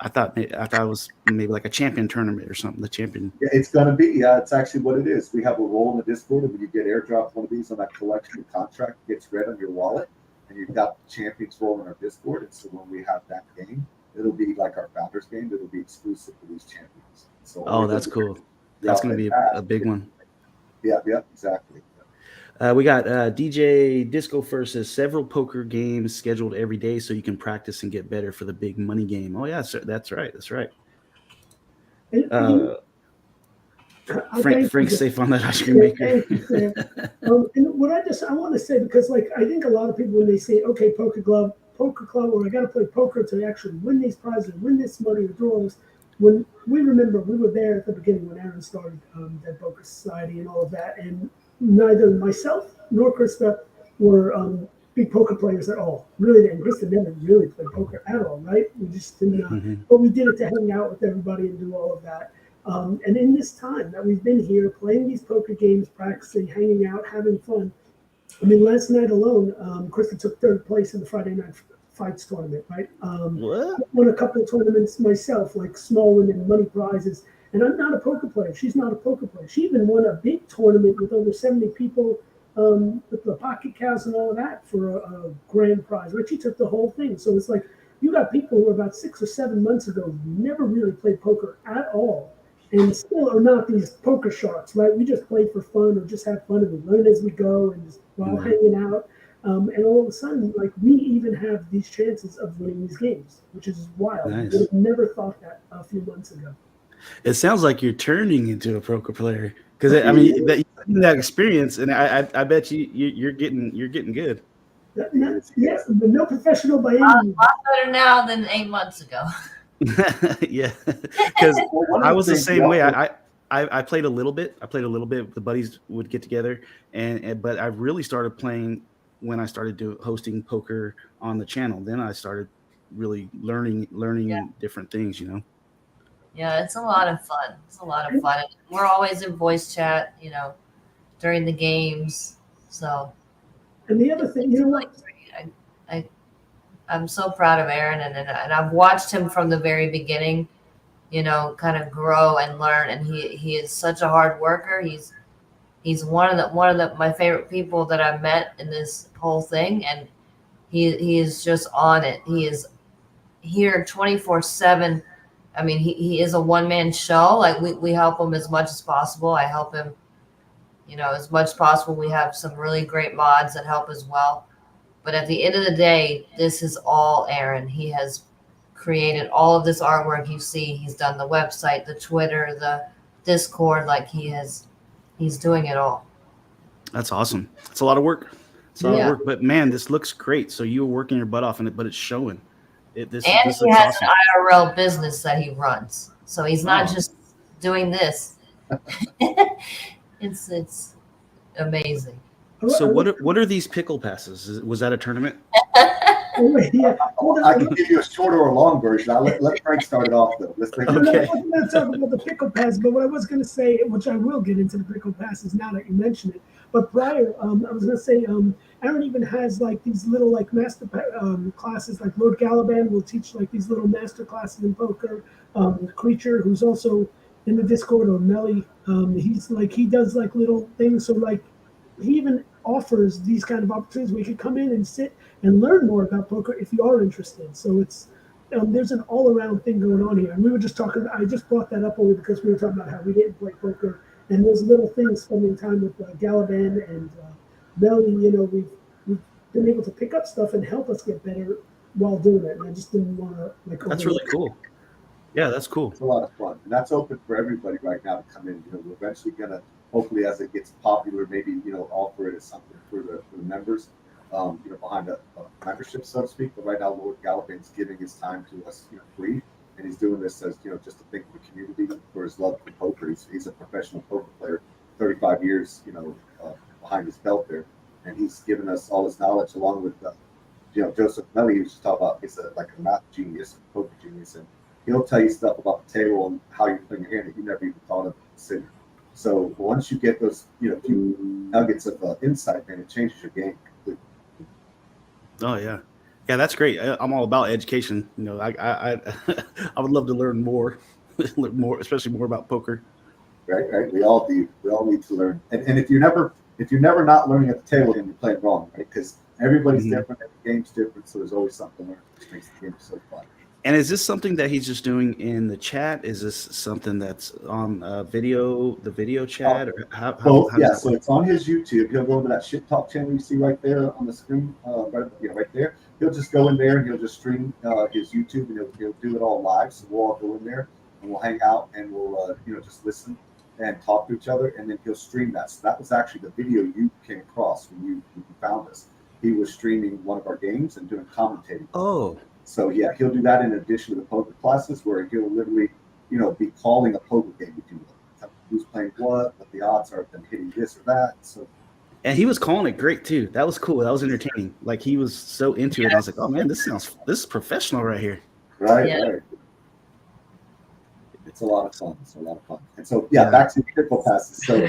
I thought it was maybe like a champion tournament or something. The champion. Yeah, it's going to be. Yeah, it's actually what it is. We have a role in the Discord, and when you get airdropped one of these on that collection, the contract gets read on your wallet, and you've got the champions role in our Discord. And so when we have that game, it'll be like our founders game. It'll be exclusive to these champions. So That's cool. That's going to be a big one. Yeah, exactly. We got DJ Disco First says several poker games scheduled every day so you can practice and get better for the big money game. Oh yeah, that's right. Frank's safe on that ice cream maker. And what I want to say, because like I think a lot of people when they say, okay, poker club, or I got to play poker to actually win these prizes, win this money, or do all this. When we remember, we were there at the beginning when Aaron started Dead Poker Society and all of that, and neither myself nor Krista were big poker players at all. Really, and Krista never really played poker at all, right? We just didn't. But we did it to hang out with everybody and do all of that. And in this time that we've been here playing these poker games, practicing, hanging out, having fun. I mean, last night alone, Krista took 3rd place in the Friday Night Fights tournament, right? Won a couple of tournaments myself, like small and money prizes. And I'm not a poker player. She's not a poker player. She even won a big tournament with over 70 people with the pocket cows and all of that for a grand prize, right? She took the whole thing. So it's like you got people who about 6 or 7 months ago never really played poker at all and still are not these poker sharks, right? We just play for fun or just have fun and we learn as we go and just while hanging out. And all of a sudden, like we even have these chances of winning these games, which is wild. Nice. We would have never thought that a few months ago. It sounds like you're turning into a poker player because I mean that experience, and I bet you're getting good. Yes, but no professional by any means. A lot better now than 8 months ago. Yeah, because I was the same way. I played a little bit. The buddies would get together, but I really started playing when I started hosting poker on the channel. Then I started really learning different things, you know. Yeah, it's a lot of fun. It's a lot of fun. We're always in voice chat, you know, during the games. So And the other thing, it's you know really what? great. I'm so proud of Aaron, and I've watched him from the very beginning, you know, kind of grow and learn. And he is such a hard worker. He's one of the my favorite people that I've met in this whole thing, and he is just on it. He is here 24/7. I mean, he is a one-man show. Like we help him as much as possible. I help him, you know, as much as possible. We have some really great mods that help as well. But at the end of the day, this is all Aaron. He has created all of this artwork you see. He's done the website, the Twitter, the Discord. Like he's doing it all. That's awesome. It's a lot of work. It's a lot of Yeah. work, but man, this looks great. So you were working your butt off in it, but it's showing. This And this he looks has awesome. an IRL business that he runs. So he's not Oh. just doing this. It's amazing. So what are these pickle passes? Was that a tournament? Yeah, hold I on. can give you a shorter or long version. I'll let Frank start it off though. Let's bring it Okay. I wasn't going to talk about the pickle pass, but what I was going to say, which I will get into the pickle passes now that you mention it. But prior, I was going to say, Aaron even has like these little like master classes. Like Lord Galaban will teach like these little master classes in poker. Creature, who's also in the Discord, or Melly, he's like he does like little things. So like he even offers these kind of opportunities where you can come in and sit and learn more about poker if you are interested. So it's there's an all-around thing going on here. And we were just talking. I just brought that up only because we were talking about how we didn't play poker, and there's little things spending time with Galaban and Melly. You know, we've been able to pick up stuff and help us get better while doing it. And I just didn't want to like. That's really cool. Yeah, that's cool. It's a lot of fun, and that's open for everybody right now to come in. You know, we're eventually gonna, hopefully, as it gets popular, maybe offer it as something for the members. Behind a membership, so to speak. But right now, Lord Galaban's giving his time to us, free, and he's doing this as just to thank the community for his love for poker. He's a professional poker player, 35 years, behind his belt there, and he's given us all his knowledge along with, Joseph Melly, who just talked about. He's like a math genius, a poker genius, and he'll tell you stuff about the table and how you're playing your hand that you never even thought of considering. So once you get those, few nuggets of insight, man, it changes your game completely. Oh yeah, that's great. I'm all about education. I I would love to learn more, especially more about poker. Right. We all do. We all need to learn. And if you're never not learning at the table, then you're playing wrong, right? Because everybody's different, every game's different, so there's always something to learn, which makes the game so fun. And is this something that he's just doing in the chat? Is this something that's on the video chat, or how Yeah, so it's on his YouTube. He'll go to that shit talk channel you see right there on the screen, right there. He'll just go in there and he'll just stream his YouTube, and he'll do it all live. So we'll all go in there and we'll hang out and we'll just listen and talk to each other, and then he'll stream that. So that was actually the video you came across when you found us. He was streaming one of our games and doing commentating. Oh. So yeah, he'll do that in addition to the poker classes, where he'll literally, be calling a poker game, if you will, who's playing what the odds are of them hitting this or that. So, and he was calling it great too. That was cool. That was entertaining. Like he was so into it. I was like, oh man, this is professional right here. Right. It's a lot of fun. And so back to the pickle passes. So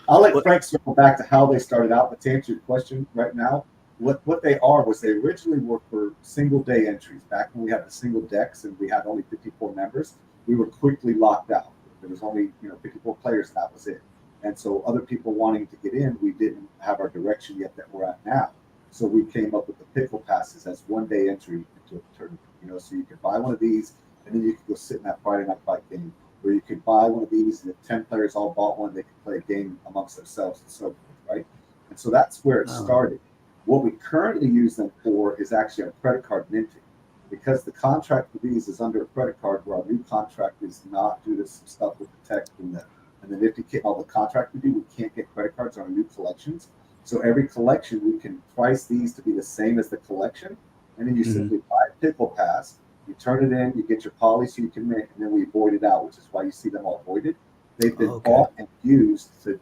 I'll let Frank circle back to how they started out. But to answer your question right now, what they are was they originally were for single day entries. Back when we had the single decks and we had only 54 members, we were quickly locked out. There was only 54 players, and that was it. And so other people wanting to get in, we didn't have our direction yet that we're at now. So we came up with the pickle passes as 1 day entry into a tournament. So you could buy one of these, and then you could go sit in that Friday night fight game, or you could buy one of these, and if 10 players all bought one, they could play a game amongst themselves and so forth, right? And so that's where it started. What we currently use them for is actually our credit card minting, because the contract for these is under a credit card, where our new contract is not due to some stuff with the tech and the nifty kit, all the contract we do. We can't get credit cards on our new collections. So every collection, we can price these to be the same as the collection, and then you simply buy a pickle pass, you turn it in, you get your poly so you can mint, and then we void it out, which is why you see them all voided. They've been bought and used to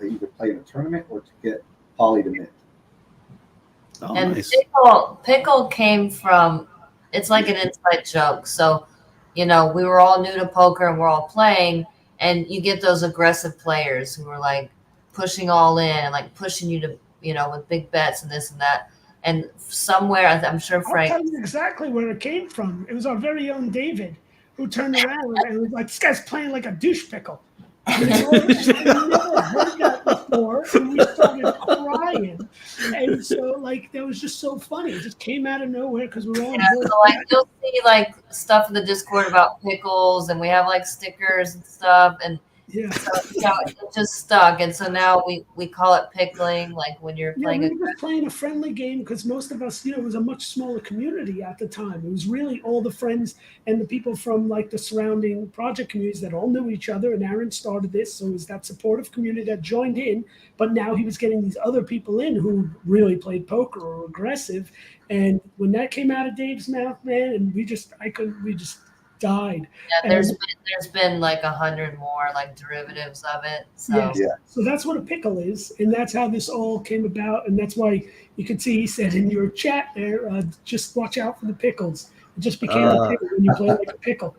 either play in a tournament or to get poly to mint. Oh, And nice. pickle came from it's like an inside joke. So, you know, we were all new to poker and we're all playing, and you get those aggressive players who are like pushing all in and like pushing you to, you know, with big bets and this and that. And somewhere, I'm sure I'll Frank, tell you exactly where it came from. It was our very own David who turned around and was like, "This guy's playing like a douche pickle." You know, and we never heard that before, and we started crying. And so, like, that was just so funny. It just came out of nowhere because we're all yeah, on board. so like you'll see like stuff in the Discord about pickles, and we have like stickers and stuff, and Yeah. so you know, it just stuck. And so now we call it pickling, like when you're Yeah, playing we a were just playing a friendly game because most of us, you know, it was a much smaller community at the time. It was really all the friends and the people from like the surrounding project communities that all knew each other. And Aaron started this, so it was that supportive community that joined in. But now he was getting these other people in who really played poker or were aggressive. And when that came out of Dave's mouth, man, and we just died. yeah, And there's been like 100 more like derivatives of it. So yes. Yeah. So that's what a pickle is, and that's how this all came about, and that's why you can see he said in your chat there, just watch out for the pickles. It just became a pickle when you play like a pickle.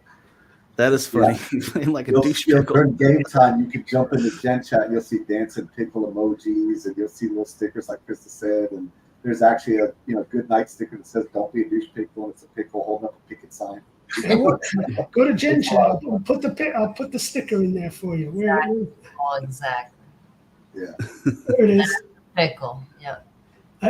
That is funny. Playing like a douche pickle. During game time, you can jump into Gen Chat. You'll see dancing pickle emojis, and you'll see little stickers like Krista said. And there's actually a good night sticker that says "Don't be a douche pickle," and it's a pickle holding up a picket sign. Go to Gen Chat. I'll put the sticker in there for you. exactly. Yeah. There it is. Pickle. Yeah.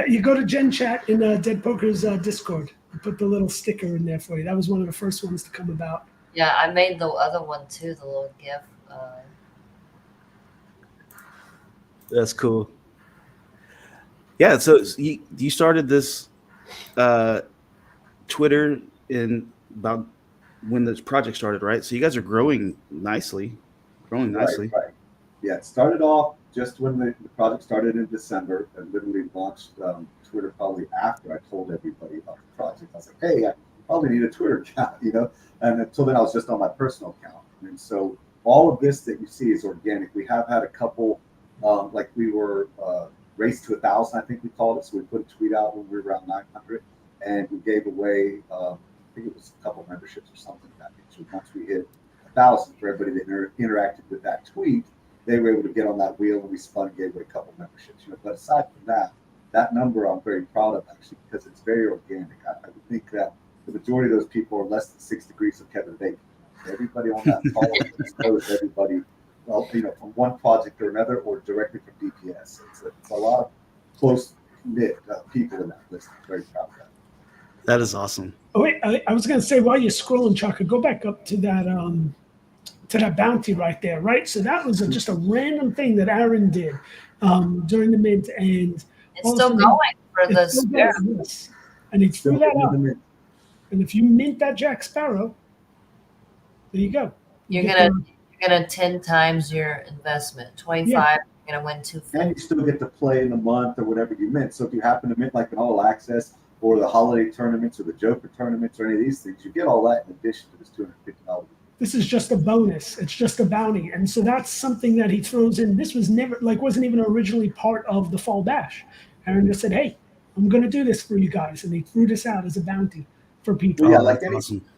You go to Gen Chat in Dead Poker's Discord. I put the little sticker in there for you. That was one of the first ones to come about. Yeah, I made the other one too, the little GIF. That's cool. Yeah, so you started this Twitter in about when this project started, right? So you guys are growing nicely. Right. Yeah, it started off just when the project started in December, and literally launched Twitter probably after I told everybody about the project. I was like, hey, I probably need a Twitter account, you know? And until then, I was just on my personal account. And so all of this that you see is organic. We have had a couple, like we were Race to 1,000, I think we called it. So we put a tweet out when we were around 900, and we gave away, I think it was a couple memberships or something like that. So once we hit 1,000 for everybody that interacted with that tweet, they were able to get on that wheel, and we spun and gave away a couple memberships. You know, but aside from that, that number I'm very proud of actually, because it's very organic. I would think that the majority of those people are less than 6 degrees of Kevin Bacon. Everybody on that call knows everybody, well, you know, from one project or another, or directly from DPS. It's a lot of close knit people in that list. I'm very proud of that. That is awesome. Oh wait, I was going to say, while you're scrolling, Chaka, go back up to that bounty right there, right? So that was just a random thing that Aaron did during the mint, and it's still going for the Sparrow. Yes. And he threw that up. And if you mint that Jack Sparrow, there you go. You're gonna 10 times your investment. 25. Yeah. You're gonna win 250. And you still get to play in a month or whatever you mint. So if you happen to mint like an all access or the holiday tournaments or the Joker tournaments or any of these things, you get all that in addition to this $250. This is just a bonus. It's just a bounty. And so that's something that he throws in. This was never, like, wasn't even originally part of the fall bash. Aaron just said, hey, I'm going to do this for you guys. And he threw this out as a bounty for people. Well, yeah, like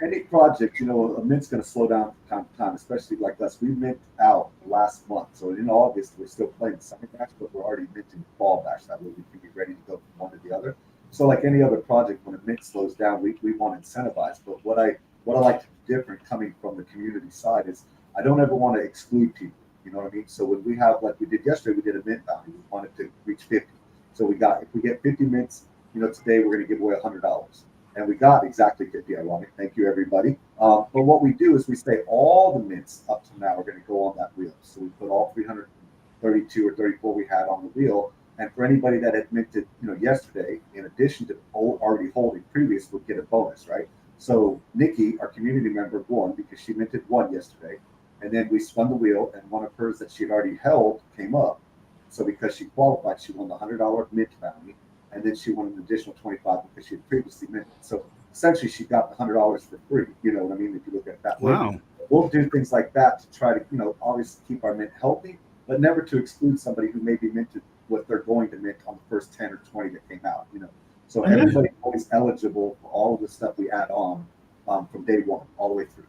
any project, you know, a mint's going to slow down from time to time, especially like us. We mint out last month. So in August, we're still playing the summer bash, but we're already minting the fall bash. That way we can be ready to go from one to the other. So like any other project, when a mint slows down, we want to incentivize. But what I like to do different coming from the community side is I don't ever want to exclude people. You know what I mean? So when we have, like we did yesterday, we did a mint bounty. We wanted to reach 50. So if we get 50 mints, you know, today we're going to give away $100. And we got exactly 50, ironic. Thank you, everybody. But what we do is we say all the mints up to now are going to go on that wheel. So we put all 332 or 34 we had on the wheel. And for anybody that had minted, you know, yesterday, in addition to already holding previous, would get a bonus, right? So Nikki, our community member, won because she minted one yesterday. And then we spun the wheel, and one of hers that she had already held came up. So because she qualified, she won the $100 mint bounty. And then she won an additional 25 because she had previously minted. So essentially, she got the $100 for free. You know what I mean? If you look at it that way. Wow. We'll do things like that to try to, you know, obviously keep our mint healthy, but never to exclude somebody who maybe minted what they're going to mint on the first 10 or 20 that came out. You know, So everybody's always eligible for all of the stuff we add on from day one all the way through.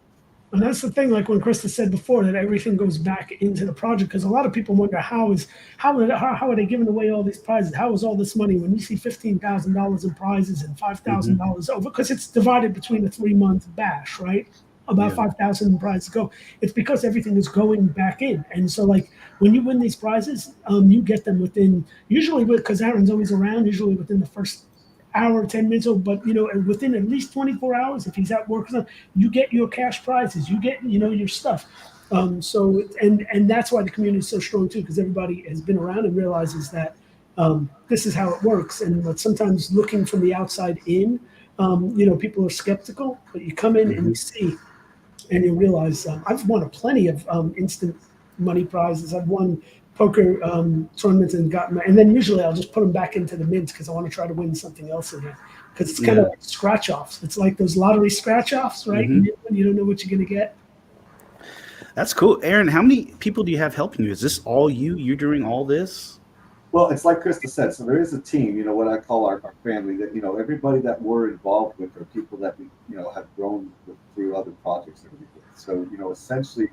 And that's the thing, like when Krista said before, that everything goes back into the project, because a lot of people wonder how are they giving away all these prizes? How is all this money when you see $15,000 in prizes and $5,000 over? Because it's divided between a 3-month bash, right? About 5,000 in prizes go. It's because everything is going back in, and so like when you win these prizes, you get them within usually because Aaron's always around, usually within the first hour, 10 minutes, but within at least 24 hours, if he's at work, you get your cash prizes, you get your stuff. So and that's why the community is so strong too, because everybody has been around and realizes that this is how it works. But sometimes looking from the outside in, people are skeptical, but you come in and you see, and you realize I've won plenty of instant money prizes. I've won poker tournaments and then usually I'll just put them back into the mints because I want to try to win something else again, because it's kind of like scratch offs. It's like those lottery scratch offs, right? You don't know what you're going to get. That's cool. Aaron, how many people do you have helping you? Is this all you're doing all this? Well, it's like Krista said, so there is a team, what I call our family, that everybody that we're involved with are people that we have grown through other projects that we did. So essentially,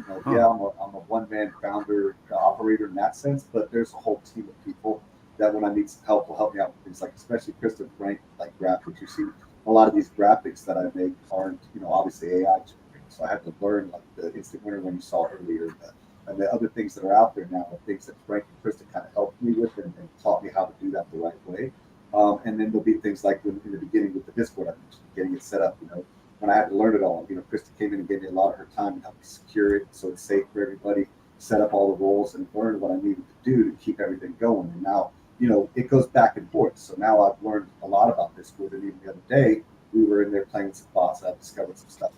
I'm a one-man founder, operator in that sense, but there's a whole team of people that when I need some help will help me out with things like, especially Krista and Frank, like graphics. You see, a lot of these graphics that I make aren't, obviously AI generated. So I had to learn like the instant winner when you saw earlier, and the other things that are out there now are things that Frank and Krista kind of helped me with and taught me how to do that the right way. And then there'll be things like in the beginning with the Discord, I mentioned, getting it set up, when I had to learn it all, Krista came in and gave me a lot of her time and helped me secure it so it's safe for everybody, set up all the roles and learn what I needed to do to keep everything going. And now, it goes back and forth. So now I've learned a lot about Discord, and even the other day, we were in there playing with some bots and I discovered some stuff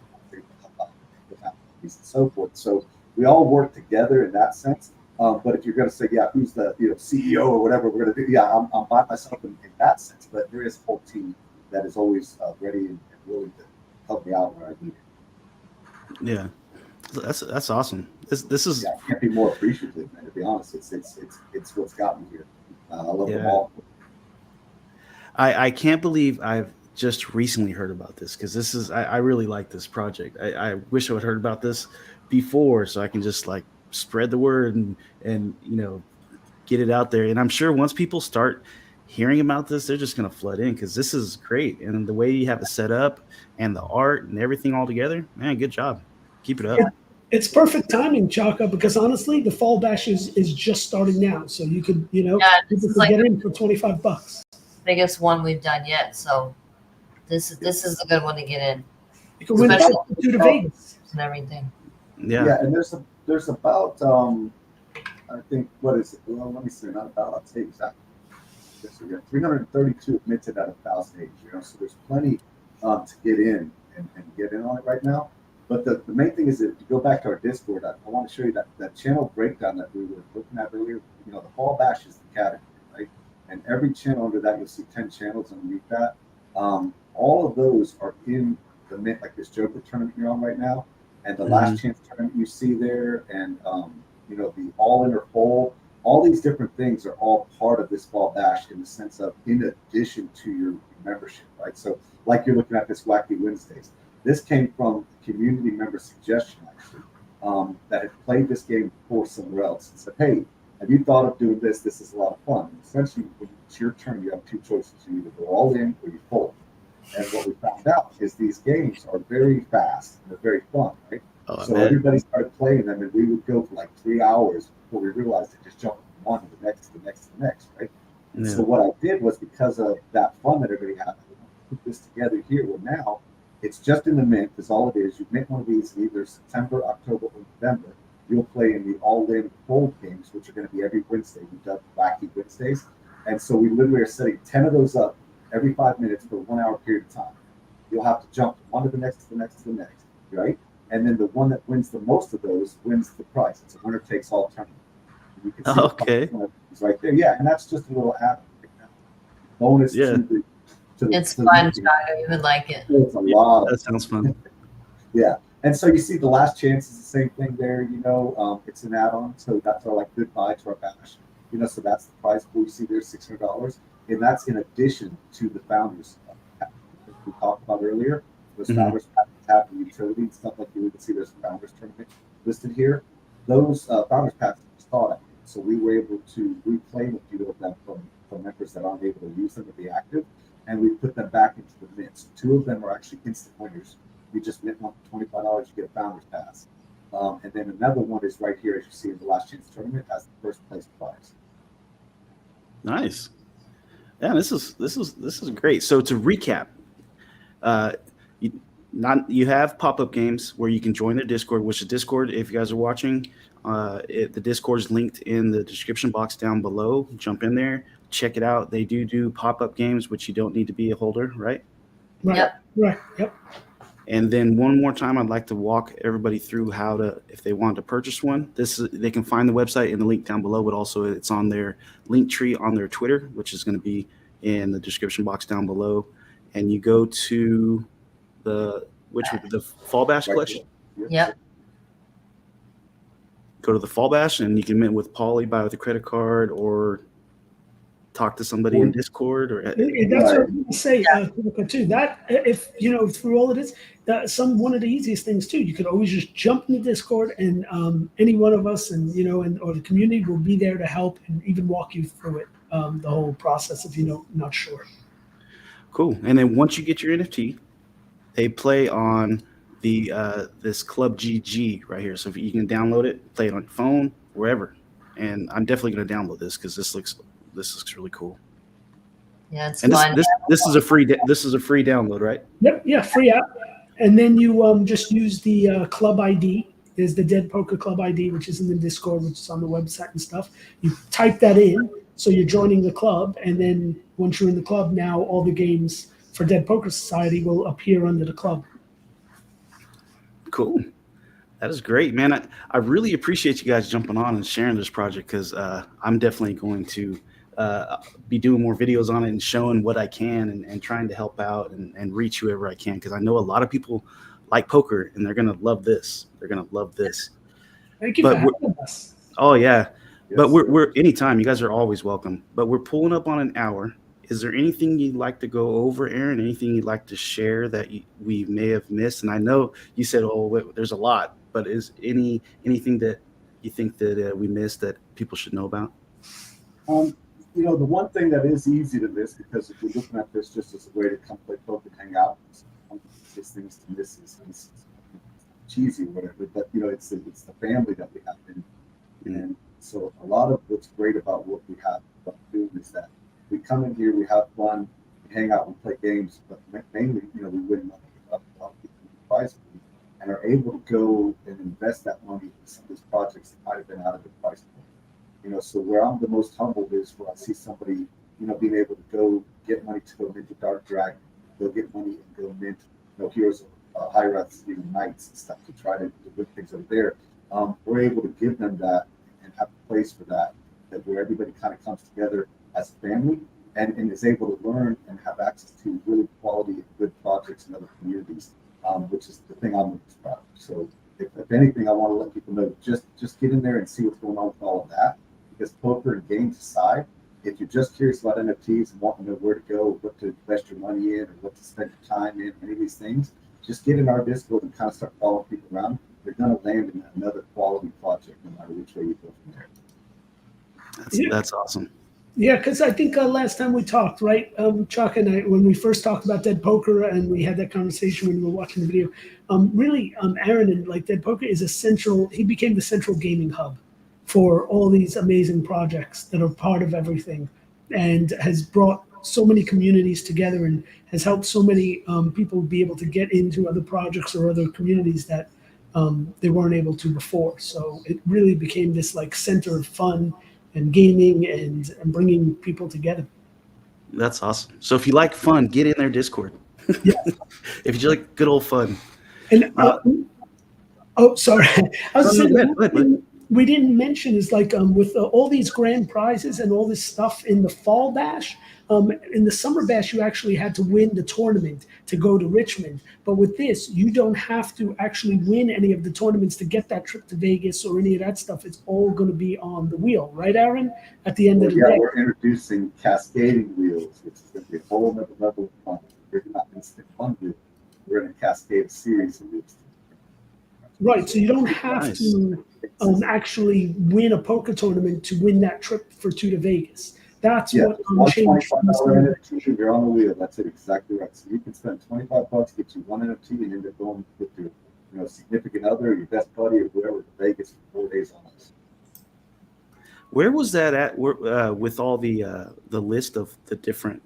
and so forth. So we all work together in that sense. But if you're going to say, who's the CEO or whatever we're going to do, I'm by myself in that sense. But there is a whole team that is always ready and willing to help me out where I need it. Yeah, that's awesome. This is I can't be more appreciative, man. To be honest, it's what's got me here. I love them all. I can't believe I've just recently heard about this, because this is I really like this project. I wish I would heard about this before, so I can just like spread the word and get it out there. And I'm sure once people start hearing about this, they're just going to flood in, because this is great. And the way you have it set up and the art and everything all together, man, good job. Keep it up. It's perfect timing, Chaka, because honestly, the fall bash is just starting now. So you could, people could get in for $25. Biggest one we've done yet. So this is a good one to get in. You can win Especially to the Vegas and everything. Yeah, and there's about I think, what is it? Well, let me see. Not about. I'll tell you exactly. So we got 332 minted out of 1,000 each. So there's plenty to get in and get in on it right now. But the main thing is that if you go back to our Discord, I want to show you that channel breakdown that we were looking at earlier. The fall bash is the category, right? And every channel under that, you'll see 10 channels underneath that. All of those are in the mint, like this Joker tournament you're on right now, and the last chance tournament you see there, and the all in or full. All these different things are all part of this fall bash in the sense of in addition to your membership, right? So like you're looking at this Wacky Wednesdays. This came from a community member suggestion, actually, that had played this game before somewhere else and said, hey, have you thought of doing this? This is a lot of fun. And essentially, when it's your turn, you have two choices. You either go all in or you fold. And what we found out is these games are very fast and they're very fun, right? So everybody started playing them, and we would go for like 3 hours before we realized it just jumped from one to the next, to the next, to the next, right? And so what I did was, because of that fun that everybody had, I put this together here. Well, now it's just in the mint, is all it is. You mint one of these in either September, October, or November. You'll play in the all-in fold games, which are going to be every Wednesday. We've done Wacky Wednesdays. And so we literally are setting 10 of those up every 5 minutes for a 1 hour period of time. You'll have to jump from one to the next, to the next, to the next, right? And then the one that wins the most of those wins the prize. It's a winner-takes-all tournament. You can see it's right there. Yeah, and that's just a little add bonus to the it's fun, Chaka. You would like it. It's a lot. That sounds fun. Yeah. And so you see the last chance is the same thing there, it's an add-on. So that's our like goodbye to our bash. So that's the prize pool. You see there's $600. and that's in addition to the founders we talked about earlier. Those founders have the utility and stuff like you can see. There's a founders tournament listed here. Those founders packs installed it, so we were able to reclaim a few of them from members that aren't able to use them to be active, and we put them back into the mint. So 2 of them are actually instant winners. You just mint one for $25, you get a founders pass. And then another one is right here, as you see in the last chance tournament, as the first place prize. Nice. Yeah, this is great. So to recap, you have pop-up games where you can join the Discord, which is Discord. If you guys are watching, the Discord is linked in the description box down below. Jump in there, check it out. They do pop-up games, which you don't need to be a holder, right? Right. Yep. Right. Yep. And then one more time, I'd like to walk everybody through how to, if they want to purchase one, they can find the website in the link down below, but also it's on their link tree on their Twitter, which is going to be in the description box down below. And you go to the Fall Bash collection. Yep. Go to the Fall Bash, and you can meet with Paulie, buy with a credit card, or talk to somebody in Discord. Or That's what I'm going to say too. That if through all of this, one of the easiest things too, you could always just jump in the Discord, and any one of us, and or the community will be there to help and even walk you through it, the whole process if not sure. Cool. And then once you get your NFT, they play on the this Club GG right here. So if you can download it, play it on your phone, wherever. And I'm definitely going to download this because this looks really cool. Yeah, it's and fun. this is a free download, right? Yep. Yeah, free app. And then you just use the club ID. There's the Dead Poker Club ID, which is in the Discord, which is on the website and stuff. You type that in, so you're joining the club, and then once you're in the club, now all the games for Dead Poker Society will appear under the club. Cool. That is great, man. I really appreciate you guys jumping on and sharing this project, because I'm definitely going to be doing more videos on it and showing what I can and trying to help out and reach whoever I can, because I know a lot of people like poker and they're going to love this. They're going to love this. Thank you for having us. Oh, yeah. Yes. But we're anytime. You guys are always welcome. But we're pulling up on an hour. Is there anything you'd like to go over, Aaron? Anything you'd like to share that we may have missed? And I know you said, there's a lot, but is anything that you think that we missed that people should know about? The one thing that is easy to miss, because if you're looking at this just as a way to come play poker and hang out, these things to miss is cheesy or whatever, but it's the family that we have in. And so a lot of what's great about what we have doing is that we come in here, we have fun, we hang out, we play games, but mainly, we win money off the prize pool and are able to go and invest that money in some of these projects that might have been out of the price pool. So where I'm the most humbled is when I see somebody, being able to go get money to go into Dark Dragon, go get money and go mint, Heroes of High-Wrath, Knights and stuff to try to do things over there. We're able to give them that and have a place for that where everybody kind of comes together as a family and is able to learn and have access to really quality and good projects in other communities, which is the thing I'm most proud of. So if anything, I want to let people know, just get in there and see what's going on with all of that, because poker and games aside, if you're just curious about NFTs and want to know where to go, what to invest your money in, or what to spend your time in, any of these things, just get in our Discord and kind of start following people around. You're going to land in another quality project no matter which way you go from there. That's awesome. Yeah, because I think last time we talked, right, Chaka and I, when we first talked about Dead Poker and we had that conversation when we were watching the video, Aaron and Dead Poker is he became the central gaming hub for all these amazing projects that are part of everything, and has brought so many communities together and has helped so many people be able to get into other projects or other communities that they weren't able to before. So it really became this center of fun and gaming and bringing people together. That's awesome. So if you like fun, get in their Discord. Yeah. If you like good old fun. And sorry. I was saying, we didn't mention is like with all these grand prizes and all this stuff in the fall bash. In the summer bash, you actually had to win the tournament to go to Richmond. But with this, you don't have to actually win any of the tournaments to get that trip to Vegas or any of that stuff. It's all going to be on the wheel, right, Aaron? At the end of the day. We're introducing cascading wheels, which is going to be a whole other level of fun. We're not instant fun wheel. We're in a cascade series of wheels. Right, so you don't have to actually win a poker tournament to win that trip for two to Vegas. That's what changed. NFT, you're on the wheel. That's it, exactly right. So you can spend $25, get you one NFT, and end up going with your significant other, your best buddy, or whoever to Vegas for 4 days on us. Where was that at? With all the list of the different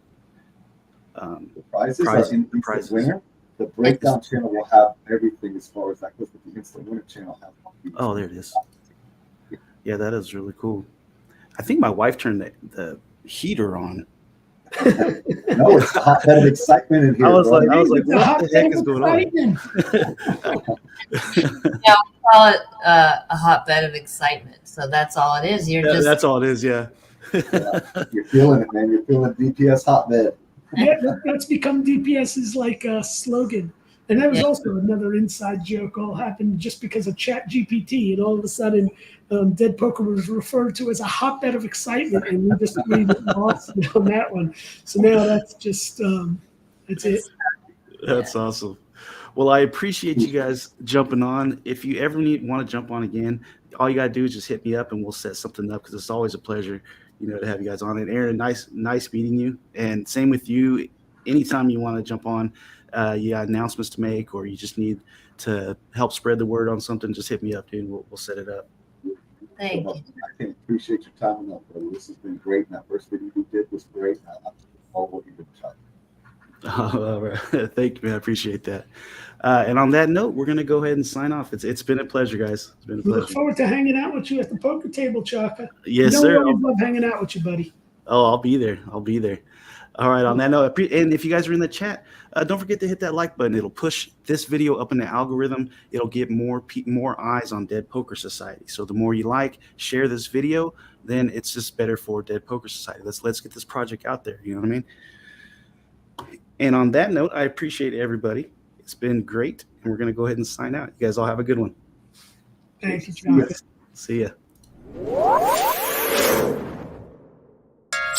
the prizes are in the prizes. Winner. The breakdown channel will have everything as far as that goes, but the instant winner channel has. Oh, there it is. Yeah, that is really cool. I think my wife turned the heater on. No, it's a hotbed of excitement in here. I was like, what the heck is going on? Yeah, we call it a hotbed of excitement. So that's all it is. That's all it is. Yeah. You're feeling it, man. You're feeling DPS hotbed. Yeah, that's become DPS's like slogan. And that was also another inside joke all happened just because of Chat GPT. And all of a sudden, Dead Poker was referred to as a hotbed of excitement. And we just made it awesome on that one. So now that's just, that's it. That's awesome. Well, I appreciate you guys jumping on. If you ever want to jump on again, all you got to do is just hit me up and we'll set something up because it's always a pleasure, to have you guys on. And Aaron, nice meeting you. And same with you. Anytime you want to jump on, you got announcements to make or you just need to help spread the word on something, just hit me up, dude. We'll set it up. Thank you. I can appreciate your time enough, brother. This has been great. And that first video you did was great. I'm all what you've been trying. All right. Thank you, man. I appreciate that. And on that note, we're going to go ahead and sign off. It's been a pleasure, guys. It's been a pleasure. We look forward to hanging out with you at the poker table, Chaka. Yes, sir. I love hanging out with you, buddy. Oh, I'll be there. All right. On that note, and if you guys are in the chat, don't forget to hit that like button. It'll push this video up in the algorithm. It'll get more eyes on Dead Poker Society. So the more you share this video, then it's just better for Dead Poker Society. Let's get this project out there. You know what I mean? And on that note, I appreciate everybody. It's been great. And we're going to go ahead and sign out. You guys all have a good one. Thank you, Chaka. See ya.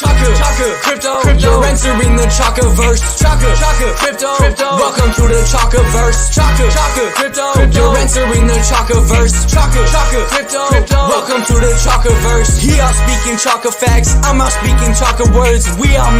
Chaka Crypto, you're entering the Chakaverse. Chaka Crypto, welcome to the Chakaverse. Chaka Crypto, you're entering the Chakaverse. Chaka Crypto, welcome to the Chakaverse. He out speaking Chaka facts, I'm out speaking Chaka words. We all